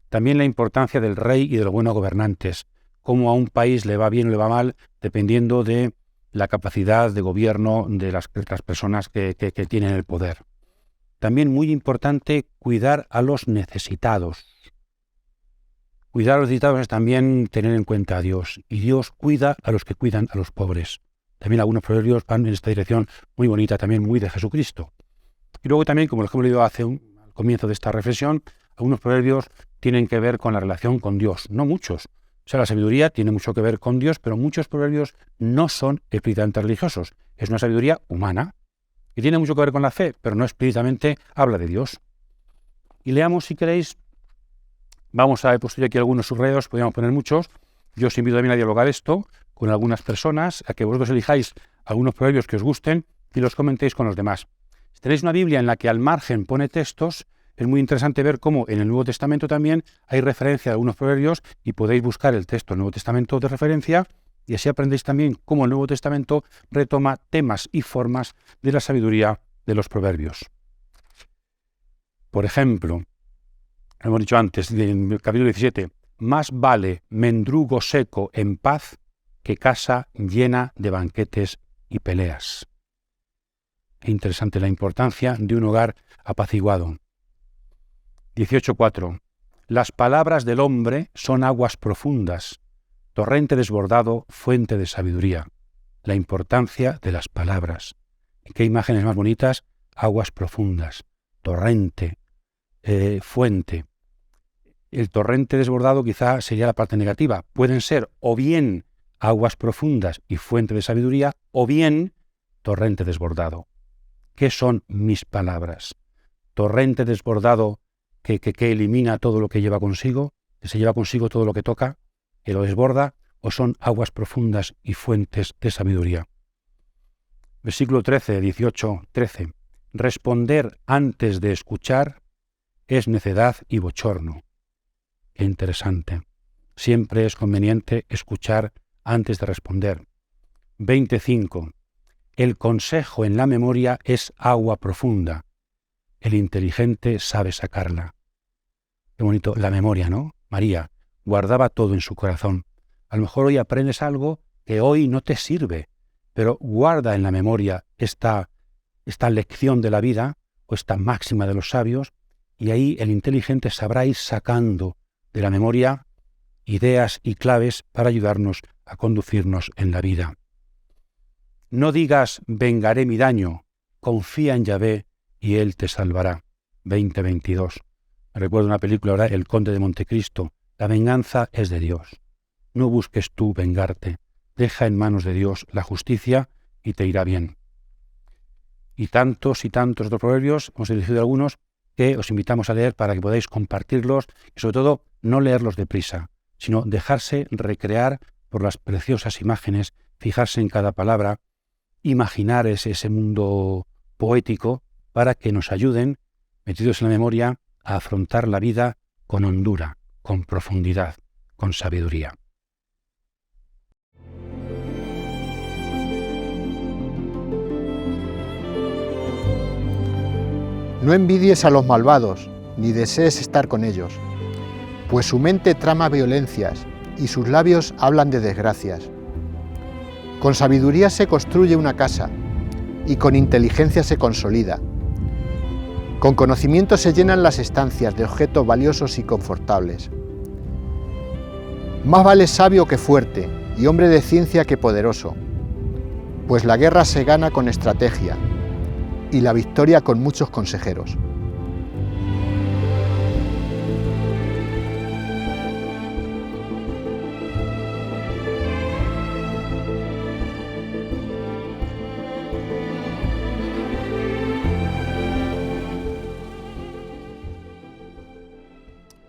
También la importancia del rey y de los buenos gobernantes, cómo a un país le va bien o le va mal, dependiendo de la capacidad de gobierno de las personas que tienen el poder. También muy importante cuidar a los necesitados. Cuidar a los necesitados es también tener en cuenta a Dios, y Dios cuida a los que cuidan a los pobres. También algunos proverbios van en esta dirección muy bonita, también muy de Jesucristo. Y luego también, como lo hemos leído al comienzo de esta reflexión, algunos proverbios tienen que ver con la relación con Dios, no muchos. O sea, la sabiduría tiene mucho que ver con Dios, pero muchos proverbios no son explícitamente religiosos. Es una sabiduría humana, y tiene mucho que ver con la fe, pero no explícitamente habla de Dios. Y leamos, si queréis, vamos a, he puesto yo aquí algunos subrayos, podríamos poner muchos. Yo os invito también a dialogar esto con algunas personas, a que vosotros elijáis algunos proverbios que os gusten y los comentéis con los demás. Si tenéis una Biblia en la que al margen pone textos, es muy interesante ver cómo en el Nuevo Testamento también hay referencia a algunos proverbios y podéis buscar el texto del Nuevo Testamento de referencia y así aprendéis también cómo el Nuevo Testamento retoma temas y formas de la sabiduría de los proverbios. Por ejemplo, hemos dicho antes, en el capítulo 17, más vale mendrugo seco en paz que casa llena de banquetes y peleas. Es interesante la importancia de un hogar apaciguado. 18.4. Las palabras del hombre son aguas profundas, torrente desbordado, fuente de sabiduría. La importancia de las palabras. ¿Qué imágenes más bonitas? Aguas profundas, torrente, fuente. El torrente desbordado quizá sería la parte negativa. Pueden ser o bien aguas profundas y fuente de sabiduría, o bien torrente desbordado. ¿Qué son mis palabras? Torrente desbordado que elimina todo lo que lleva consigo, que se lleva consigo todo lo que toca, que lo desborda, o son aguas profundas y fuentes de sabiduría. Versículo 13, 18, 13. Responder antes de escuchar es necedad y bochorno. Qué interesante. Siempre es conveniente escuchar antes de responder. 25. El consejo en la memoria es agua profunda. El inteligente sabe sacarla. Qué bonito la memoria, ¿no? María guardaba todo en su corazón. A lo mejor hoy aprendes algo que hoy no te sirve, pero guarda en la memoria esta lección de la vida o esta máxima de los sabios, y ahí el inteligente sabrá ir sacando de la memoria ideas y claves para ayudarnos a conducirnos en la vida. No digas vengaré mi daño, confía en Yahvé y Él te salvará. 20:22. Recuerdo una película ahora, El Conde de Montecristo. La venganza es de Dios. No busques tú vengarte. Deja en manos de Dios la justicia y te irá bien. Y tantos otros proverbios, hemos elegido algunos que os invitamos a leer para que podáis compartirlos y sobre todo no leerlos deprisa, sino dejarse recrear por las preciosas imágenes, fijarse en cada palabra, imaginar ese mundo poético para que nos ayuden, metidos en la memoria, a afrontar la vida con hondura, con profundidad, con sabiduría. No envidies a los malvados, ni desees estar con ellos, pues su mente trama violencias y sus labios hablan de desgracias. Con sabiduría se construye una casa y con inteligencia se consolida. Con conocimiento se llenan las estancias de objetos valiosos y confortables. Más vale sabio que fuerte y hombre de ciencia que poderoso, pues la guerra se gana con estrategia y la victoria con muchos consejeros.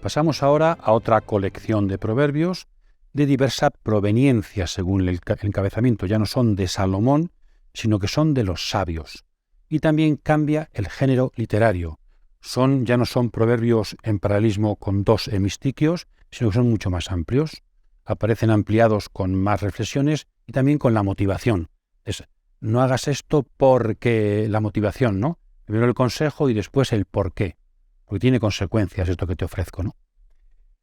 Pasamos ahora a otra colección de proverbios de diversa proveniencia según el encabezamiento. Ya no son de Salomón, sino que son de los sabios. Y también cambia el género literario. Ya no son proverbios en paralelismo con dos hemistiquios, sino que son mucho más amplios. Aparecen ampliados con más reflexiones y también con la motivación. No hagas esto porque la motivación, ¿no? Primero el consejo y después el por qué. Porque tiene consecuencias esto que te ofrezco, ¿no?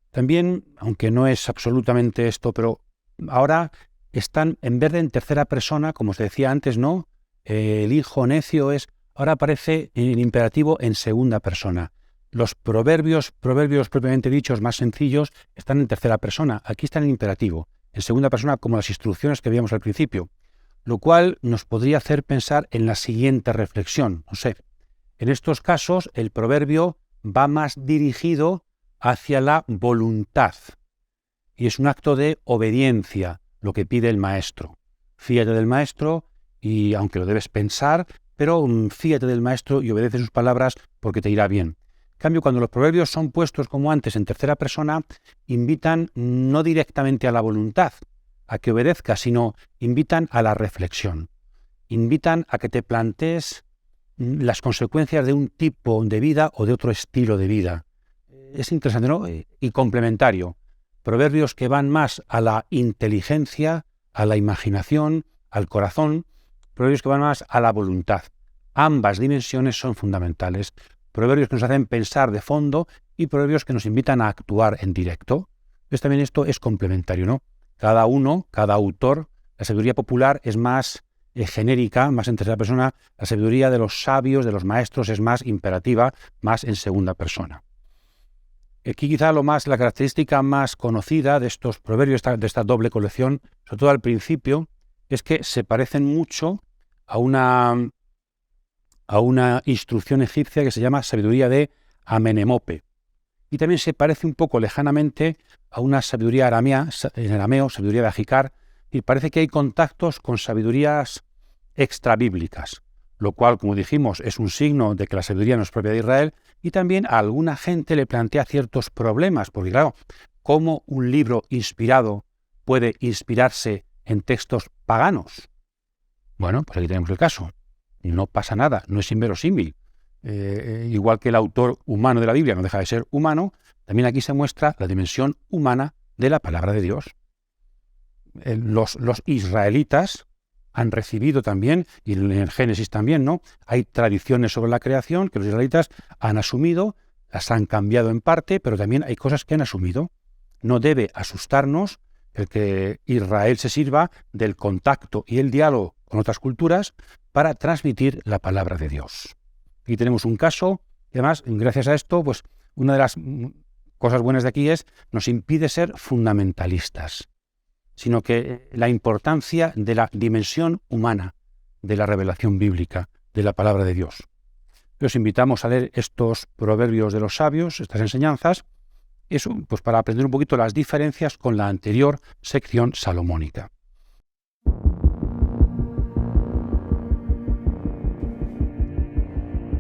También, aunque no es absolutamente esto, pero ahora están, en vez de en tercera persona, como os decía antes, ¿no? El hijo necio ahora aparece en imperativo en segunda persona. Los proverbios propiamente dichos, más sencillos, están en tercera persona. Aquí están en imperativo, en segunda persona, como las instrucciones que veíamos al principio. Lo cual nos podría hacer pensar en la siguiente reflexión. No sé, en estos casos el proverbio va más dirigido hacia la voluntad. Y es un acto de obediencia lo que pide el maestro. Fíate del maestro, y aunque lo debes pensar, pero fíate del maestro y obedece sus palabras porque te irá bien. En cambio, cuando los proverbios son puestos como antes en tercera persona, invitan no directamente a la voluntad, a que obedezcas, sino invitan a la reflexión. Invitan a que te plantees las consecuencias de un tipo de vida o de otro estilo de vida. Es interesante, ¿no? Y complementario. Proverbios que van más a la inteligencia, a la imaginación, al corazón, proverbios que van más a la voluntad. Ambas dimensiones son fundamentales. Proverbios que nos hacen pensar de fondo y proverbios que nos invitan a actuar en directo. Pues también esto es complementario, ¿no? Cada autor, la sabiduría popular es más genérica, más en tercera persona. La sabiduría de los sabios, de los maestros, es más imperativa, más en segunda persona. Aquí quizá la característica más conocida de estos proverbios, de esta doble colección, sobre todo al principio, es que se parecen mucho a una instrucción egipcia que se llama sabiduría de Amenemope. Y también se parece un poco lejanamente a una sabiduría en arameo, sabiduría de Ajicar, y parece que hay contactos con sabidurías extrabíblicas, lo cual, como dijimos, es un signo de que la sabiduría no es propia de Israel, y también a alguna gente le plantea ciertos problemas, porque claro, ¿cómo un libro inspirado puede inspirarse en textos paganos? Bueno, pues aquí tenemos el caso. No pasa nada, no es inverosímil. Igual que el autor humano de la Biblia no deja de ser humano, también aquí se muestra la dimensión humana de la palabra de Dios. Los israelitas han recibido también, y en el Génesis también, ¿no? Hay tradiciones sobre la creación que los israelitas han asumido, las han cambiado en parte, pero también hay cosas que han asumido. No debe asustarnos el que Israel se sirva del contacto y el diálogo con otras culturas para transmitir la palabra de Dios. Aquí tenemos un caso, y además, gracias a esto, pues una de las cosas buenas de aquí es, nos impide ser fundamentalistas, sino que la importancia de la dimensión humana de la revelación bíblica, de la palabra de Dios. Los invitamos a leer estos proverbios de los sabios, estas enseñanzas, eso, pues para aprender un poquito las diferencias con la anterior sección salomónica.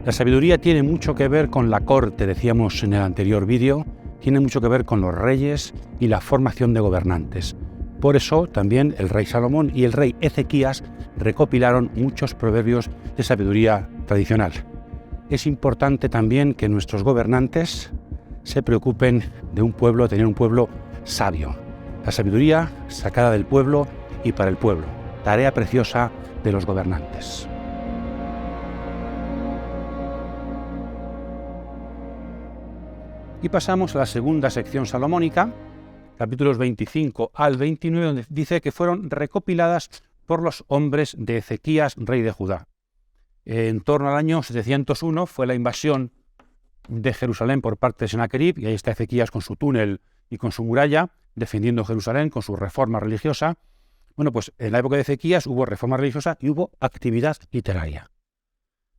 La sabiduría tiene mucho que ver con la corte, decíamos en el anterior vídeo, tiene mucho que ver con los reyes y la formación de gobernantes. Por eso también el rey Salomón y el rey Ezequías recopilaron muchos proverbios de sabiduría tradicional. Es importante también que nuestros gobernantes se preocupen de un pueblo, tener un pueblo sabio. La sabiduría sacada del pueblo y para el pueblo. Tarea preciosa de los gobernantes. Y pasamos a la segunda sección salomónica, capítulos 25 al 29, donde dice que fueron recopiladas por los hombres de Ezequías, rey de Judá. En torno al año 701 fue la invasión de Jerusalén por parte de Sennacherib, y ahí está Ezequías con su túnel y con su muralla, defendiendo Jerusalén con su reforma religiosa. Bueno, pues en la época de Ezequías hubo reforma religiosa y hubo actividad literaria.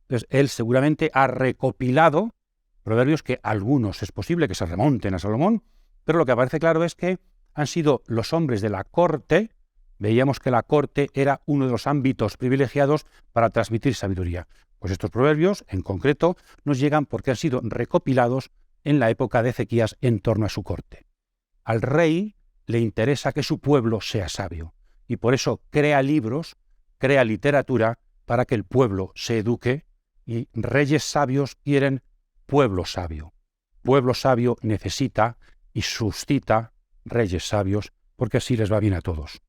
Entonces, él seguramente ha recopilado proverbios que algunos es posible que se remonten a Salomón, pero lo que aparece claro es que han sido los hombres de la corte. Veíamos que la corte era uno de los ámbitos privilegiados para transmitir sabiduría. Pues estos proverbios, en concreto, nos llegan porque han sido recopilados en la época de Ezequías en torno a su corte. Al rey le interesa que su pueblo sea sabio, y por eso crea libros, crea literatura para que el pueblo se eduque, y reyes sabios quieren pueblo sabio. Pueblo sabio necesita y suscita reyes sabios, porque así les va bien a todos.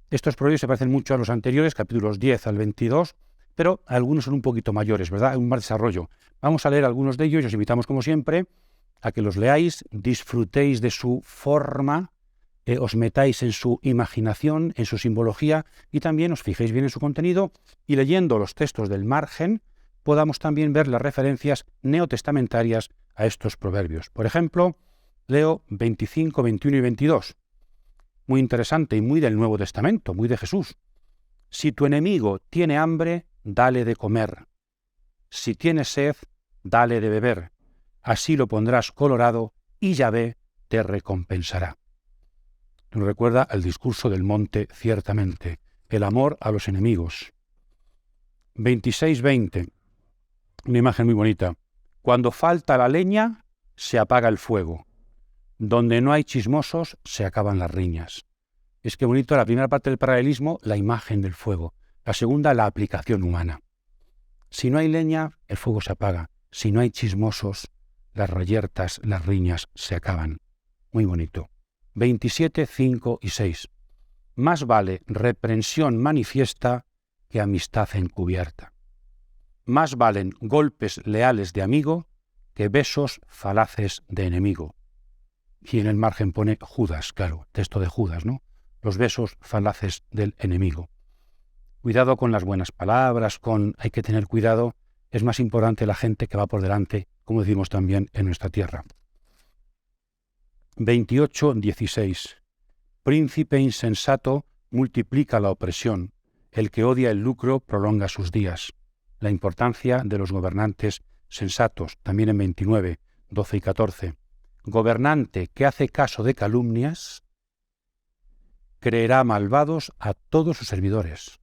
Estos proverbios se parecen mucho a los anteriores, capítulos 10 al 22, pero algunos son un poquito mayores, ¿verdad? Hay un más desarrollo. Vamos a leer algunos de ellos y os invitamos, como siempre, a que los leáis, disfrutéis de su forma, os metáis en su imaginación, en su simbología, y también os fijéis bien en su contenido, y leyendo los textos del margen, podamos también ver las referencias neotestamentarias a estos proverbios. Por ejemplo, leo 25, 21 y 22. Muy interesante y muy del Nuevo Testamento, muy de Jesús. Si tu enemigo tiene hambre, dale de comer. Si tiene sed, dale de beber. Así lo pondrás colorado y Yahvé te recompensará. Nos recuerda al discurso del monte, ciertamente. El amor a los enemigos. 26-20. Una imagen muy bonita. Cuando falta la leña, se apaga el fuego. Donde no hay chismosos, se acaban las riñas. Es que bonito la primera parte del paralelismo, la imagen del fuego. La segunda, la aplicación humana. Si no hay leña, el fuego se apaga. Si no hay chismosos, las reyertas, las riñas se acaban. Muy bonito. 27, 5 y 6. Más vale reprensión manifiesta que amistad encubierta. Más valen golpes leales de amigo que besos falaces de enemigo. Y en el margen pone Judas, claro, texto de Judas, ¿no? Los besos falaces del enemigo. Cuidado con las buenas palabras, hay que tener cuidado. Es más importante la gente que va por delante, como decimos también en nuestra tierra. 28, 16. Príncipe insensato multiplica la opresión. El que odia el lucro prolonga sus días. La importancia de los gobernantes sensatos, también en 29, 12 y 14. Gobernante que hace caso de calumnias, creerá malvados a todos sus servidores.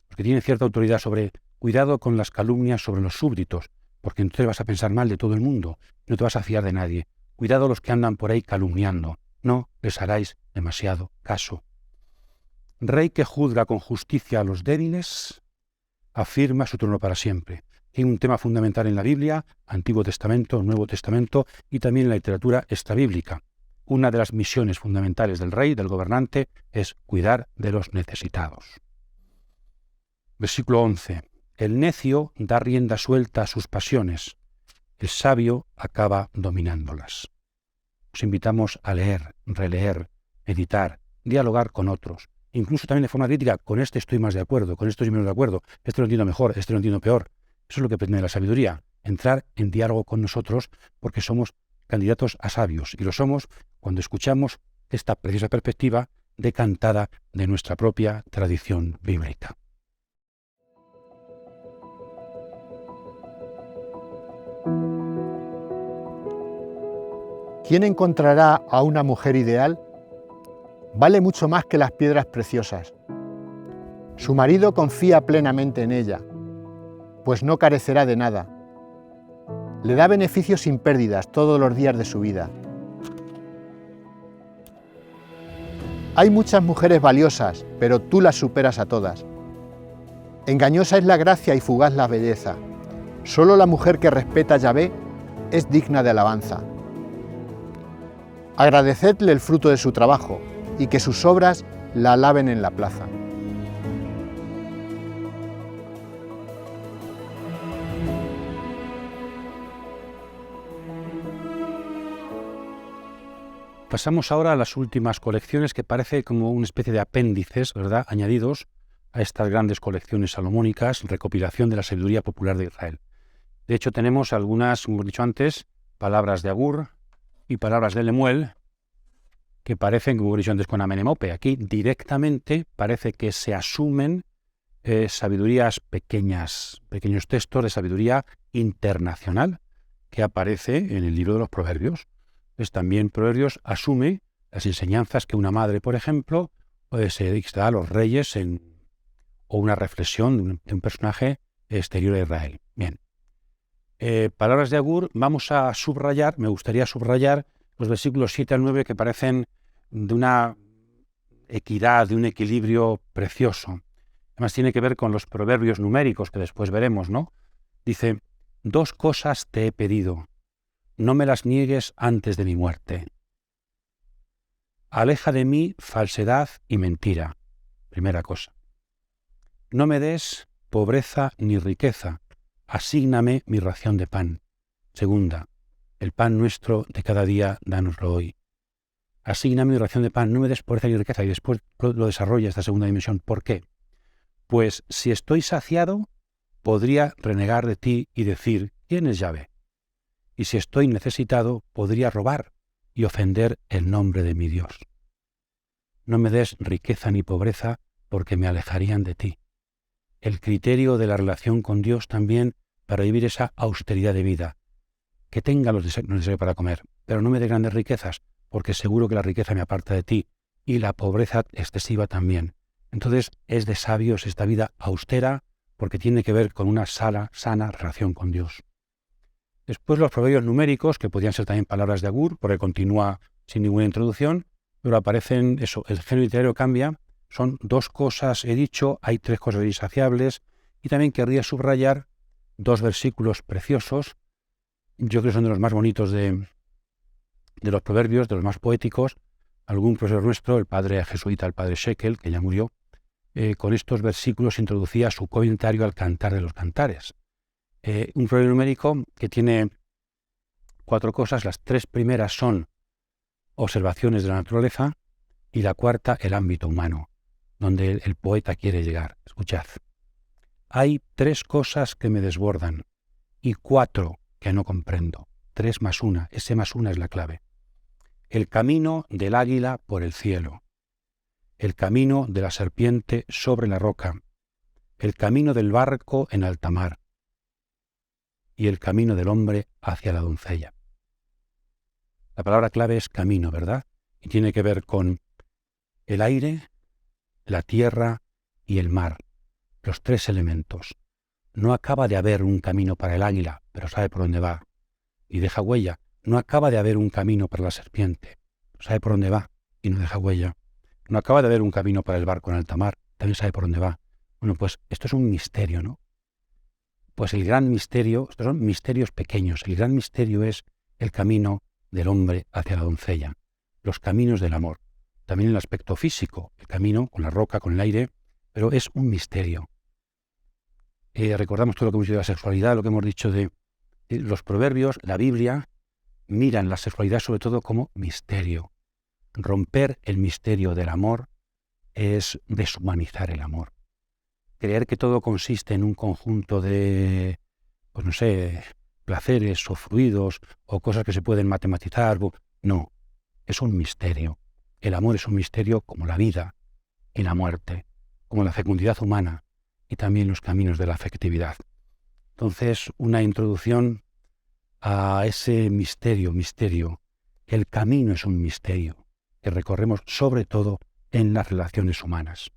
Porque tiene cierta autoridad sobre, cuidado con las calumnias sobre los súbditos, porque entonces vas a pensar mal de todo el mundo, no te vas a fiar de nadie. Cuidado los que andan por ahí calumniando, no les haráis demasiado caso. Rey que juzga con justicia a los débiles, afirma su trono para siempre. Hay un tema fundamental en la Biblia, Antiguo Testamento, Nuevo Testamento, y también en la literatura extrabíblica. Una de las misiones fundamentales del rey, del gobernante, es cuidar de los necesitados. Versículo 11. El necio da rienda suelta a sus pasiones, el sabio acaba dominándolas. Os invitamos a leer, releer, meditar, dialogar con otros, incluso también de forma crítica. Con este estoy más de acuerdo, con esto estoy menos de acuerdo, este lo entiendo mejor, este lo entiendo peor. Eso es lo que pretende la sabiduría, entrar en diálogo con nosotros porque somos candidatos a sabios, y lo somos cuando escuchamos esta preciosa perspectiva decantada de nuestra propia tradición bíblica. ¿Quién encontrará a una mujer ideal? Vale mucho más que las piedras preciosas. Su marido confía plenamente en ella, pues no carecerá de nada. Le da beneficios sin pérdidas todos los días de su vida. Hay muchas mujeres valiosas, pero tú las superas a todas. Engañosa es la gracia y fugaz la belleza. Solo la mujer que respeta a Yahvé es digna de alabanza. Agradecedle el fruto de su trabajo y que sus obras la alaben en la plaza. Pasamos ahora a las últimas colecciones, que parece como una especie de apéndices, ¿verdad?, añadidos a estas grandes colecciones salomónicas, recopilación de la sabiduría popular de Israel. De hecho, tenemos algunas, como hemos dicho antes, palabras de Agur y palabras de Lemuel, que parecen, como hemos dicho antes con Amenemope, aquí directamente parece que se asumen sabidurías pequeños textos de sabiduría internacional que aparece en el libro de los Proverbios. Pues también Proverbios asume las enseñanzas que una madre, por ejemplo, se da a los reyes o una reflexión de un personaje exterior a Israel. Bien. Palabras de Agur, vamos a subrayar, me gustaría subrayar los versículos 7 al 9 que parecen de una equidad, de un equilibrio precioso. Además tiene que ver con los proverbios numéricos que después veremos, ¿no? Dice, 2 cosas te he pedido. No me las niegues antes de mi muerte. Aleja de mí falsedad y mentira. Primera cosa. No me des pobreza ni riqueza. Asígname mi ración de pan. Segunda. El pan nuestro de cada día, dánoslo hoy. Asígname mi ración de pan. No me des pobreza ni riqueza. Y después lo desarrolla esta segunda dimensión. ¿Por qué? Pues si estoy saciado, podría renegar de ti y decir, ¿quién es Yahvé? Y si estoy necesitado, podría robar y ofender el nombre de mi Dios. No me des riqueza ni pobreza, porque me alejarían de ti. El criterio de la relación con Dios también para vivir esa austeridad de vida. Que tenga lo necesario para comer, pero no me dé grandes riquezas, porque seguro que la riqueza me aparta de ti, y la pobreza excesiva también. Entonces es de sabios esta vida austera, porque tiene que ver con una sana relación con Dios. Después los proverbios numéricos, que podían ser también palabras de Agur, porque continúa sin ninguna introducción, pero aparecen, el género literario cambia, son 2 cosas he dicho, hay 3 cosas insaciables, y también querría subrayar 2 versículos preciosos, yo creo que son de los más bonitos de los proverbios, de los más poéticos. Algún profesor nuestro, el padre jesuita, el padre Shekel, que ya murió, con estos versículos introducía su comentario al Cantar de los Cantares. Un proverbio numérico que tiene 4 cosas. Las 3 primeras son observaciones de la naturaleza y la cuarta el ámbito humano, donde el poeta quiere llegar. Escuchad. Hay 3 cosas que me desbordan y 4 que no comprendo. 3 más 1. Ese más 1 es la clave. El camino del águila por el cielo. El camino de la serpiente sobre la roca. El camino del barco en alta mar. Y el camino del hombre hacia la doncella. La palabra clave es camino, ¿verdad? Y tiene que ver con el aire, la tierra y el mar, los 3 elementos. No acaba de haber un camino para el águila, pero sabe por dónde va y deja huella. No acaba de haber un camino para la serpiente, sabe por dónde va y no deja huella. No acaba de haber un camino para el barco en alta mar, también sabe por dónde va. Bueno, pues esto es un misterio, ¿no? Pues el gran misterio, estos son misterios pequeños, el gran misterio es el camino del hombre hacia la doncella, los caminos del amor. También el aspecto físico, el camino con la roca, con el aire, pero es un misterio. Recordamos todo lo que hemos dicho de la sexualidad, lo que hemos dicho de los proverbios, la Biblia, miran la sexualidad sobre todo como misterio. Romper el misterio del amor es deshumanizar el amor. Creer que todo consiste en un conjunto de, pues no sé, placeres o fluidos o cosas que se pueden matematizar. No, es un misterio. El amor es un misterio como la vida y la muerte, como la fecundidad humana y también los caminos de la afectividad. Entonces, una introducción a ese misterio. El camino es un misterio que recorremos sobre todo en las relaciones humanas.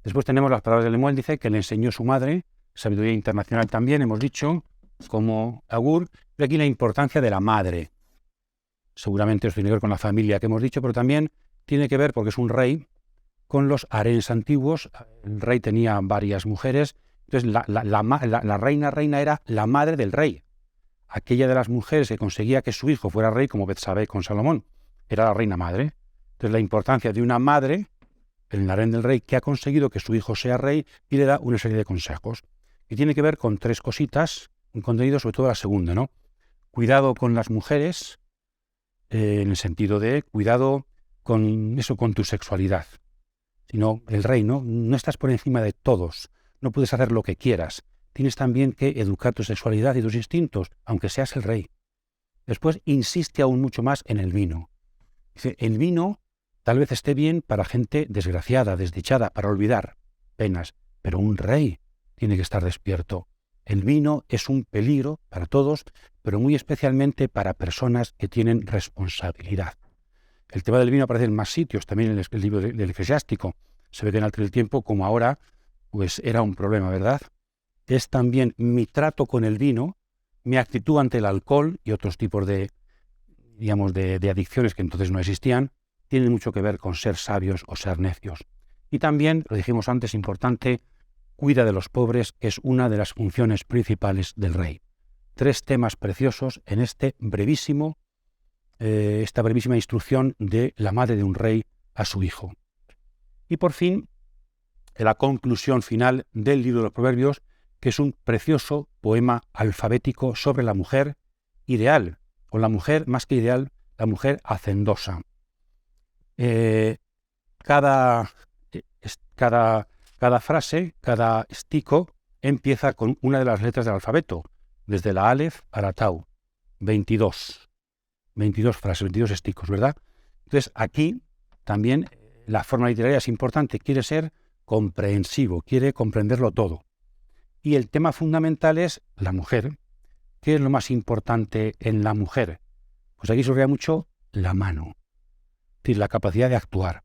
Después tenemos las palabras de Lemuel, dice que le enseñó su madre, sabiduría internacional también, hemos dicho, como Agur, pero aquí la importancia de la madre. Seguramente esto tiene que ver con la familia que hemos dicho, pero también tiene que ver, porque es un rey, con los harenes antiguos. El rey tenía varias mujeres, entonces la reina era la madre del rey. Aquella de las mujeres que conseguía que su hijo fuera rey, como Betsabé con Salomón, era la reina madre. Entonces la importancia de una madre en el harén del rey que ha conseguido que su hijo sea rey y le da una serie de consejos. Y tiene que ver con tres cositas, un contenido sobre todo la segunda, ¿no? Cuidado con las mujeres, en el sentido de cuidado con eso, con tu sexualidad. Sino el rey, no estás por encima de todos, no puedes hacer lo que quieras. Tienes también que educar tu sexualidad y tus instintos, aunque seas el rey. Después insiste aún mucho más en el vino. Dice, el vino tal vez esté bien para gente desgraciada, desdichada, para olvidar penas, pero un rey tiene que estar despierto. El vino es un peligro para todos, pero muy especialmente para personas que tienen responsabilidad. El tema del vino aparece en más sitios, también en el libro del Eclesiástico. Se ve que en el tiempo, como ahora, pues era un problema, ¿verdad? Es también mi trato con el vino, mi actitud ante el alcohol y otros tipos de adicciones que entonces no existían, tienen mucho que ver con ser sabios o ser necios. Y también, lo dijimos antes, importante, cuida de los pobres, que es una de las funciones principales del rey. 3 temas preciosos en esta brevísima instrucción de la madre de un rey a su hijo. Y por fin, la conclusión final del libro de los Proverbios, que es un precioso poema alfabético sobre la mujer ideal, o la mujer, más que ideal, la mujer hacendosa. Cada frase, cada estico, empieza con una de las letras del alfabeto, desde la Aleph a la Tau. 22 frases, 22 esticos, ¿verdad? Entonces, aquí también la forma literaria es importante, quiere ser comprensivo, quiere comprenderlo todo. Y el tema fundamental es la mujer. ¿Qué es lo más importante en la mujer? Pues aquí se mucho la mano, es decir, la capacidad de actuar.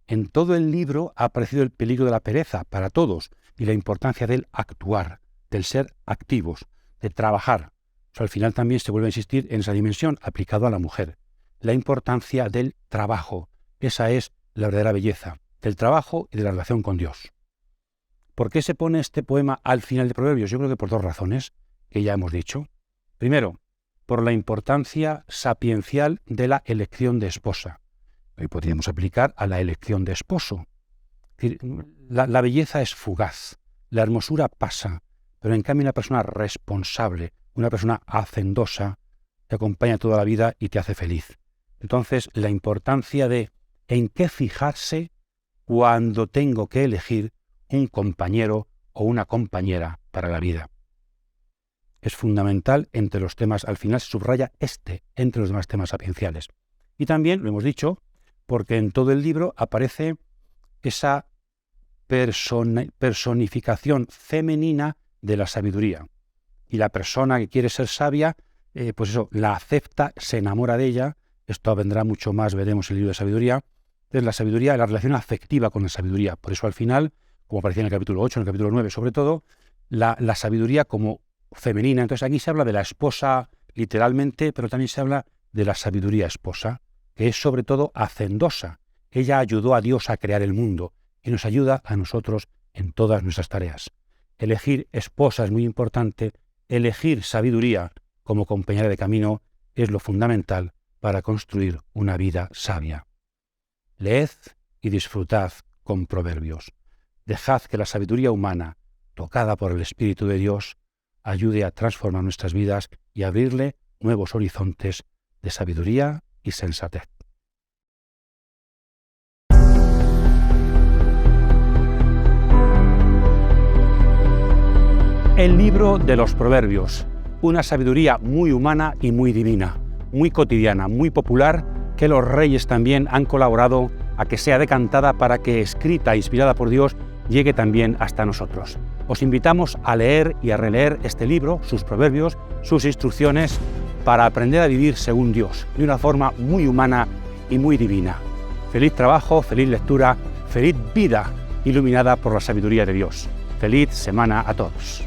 En todo el libro ha aparecido el peligro de la pereza para todos y la importancia del actuar, del ser activos, de trabajar. Al final también se vuelve a insistir en esa dimensión aplicado a la mujer. La importancia del trabajo. Esa es la verdadera belleza, del trabajo y de la relación con Dios. ¿Por qué se pone este poema al final de Proverbios? Yo creo que por 2 razones que ya hemos dicho. Primero, por la importancia sapiencial de la elección de esposa. Hoy podríamos aplicar a la elección de esposo. Es decir, la belleza es fugaz, la hermosura pasa, pero en cambio una persona responsable, una persona hacendosa, te acompaña toda la vida y te hace feliz. Entonces, la importancia de en qué fijarse cuando tengo que elegir un compañero o una compañera para la vida. Es fundamental entre los temas, al final se subraya entre los demás temas sapienciales. Y también, lo hemos dicho, porque en todo el libro aparece esa personificación femenina de la sabiduría. Y la persona que quiere ser sabia, pues eso, la acepta, se enamora de ella. Esto vendrá mucho más, veremos el libro de sabiduría. Entonces la sabiduría, la relación afectiva con la sabiduría. Por eso al final, como aparecía en el capítulo 8, en el capítulo 9 sobre todo, la sabiduría como femenina. Entonces aquí se habla de la esposa literalmente, pero también se habla de la sabiduría esposa, que es sobre todo hacendosa. Ella ayudó a Dios a crear el mundo y nos ayuda a nosotros en todas nuestras tareas. Elegir esposa es muy importante. Elegir sabiduría como compañera de camino es lo fundamental para construir una vida sabia. Leed y disfrutad con Proverbios. Dejad que la sabiduría humana, tocada por el Espíritu de Dios, ayude a transformar nuestras vidas y abrirle nuevos horizontes de sabiduría y sensatez. El libro de los Proverbios. una sabiduría muy humana y muy divina, muy cotidiana, muy popular, que los reyes también han colaborado a que sea decantada para que, escrita e inspirada por Dios, llegue también hasta nosotros. Os invitamos a leer y a releer este libro, sus proverbios, sus instrucciones, para aprender a vivir según Dios, de una forma muy humana y muy divina. Feliz trabajo, feliz lectura, feliz vida iluminada por la sabiduría de Dios. Feliz semana a todos.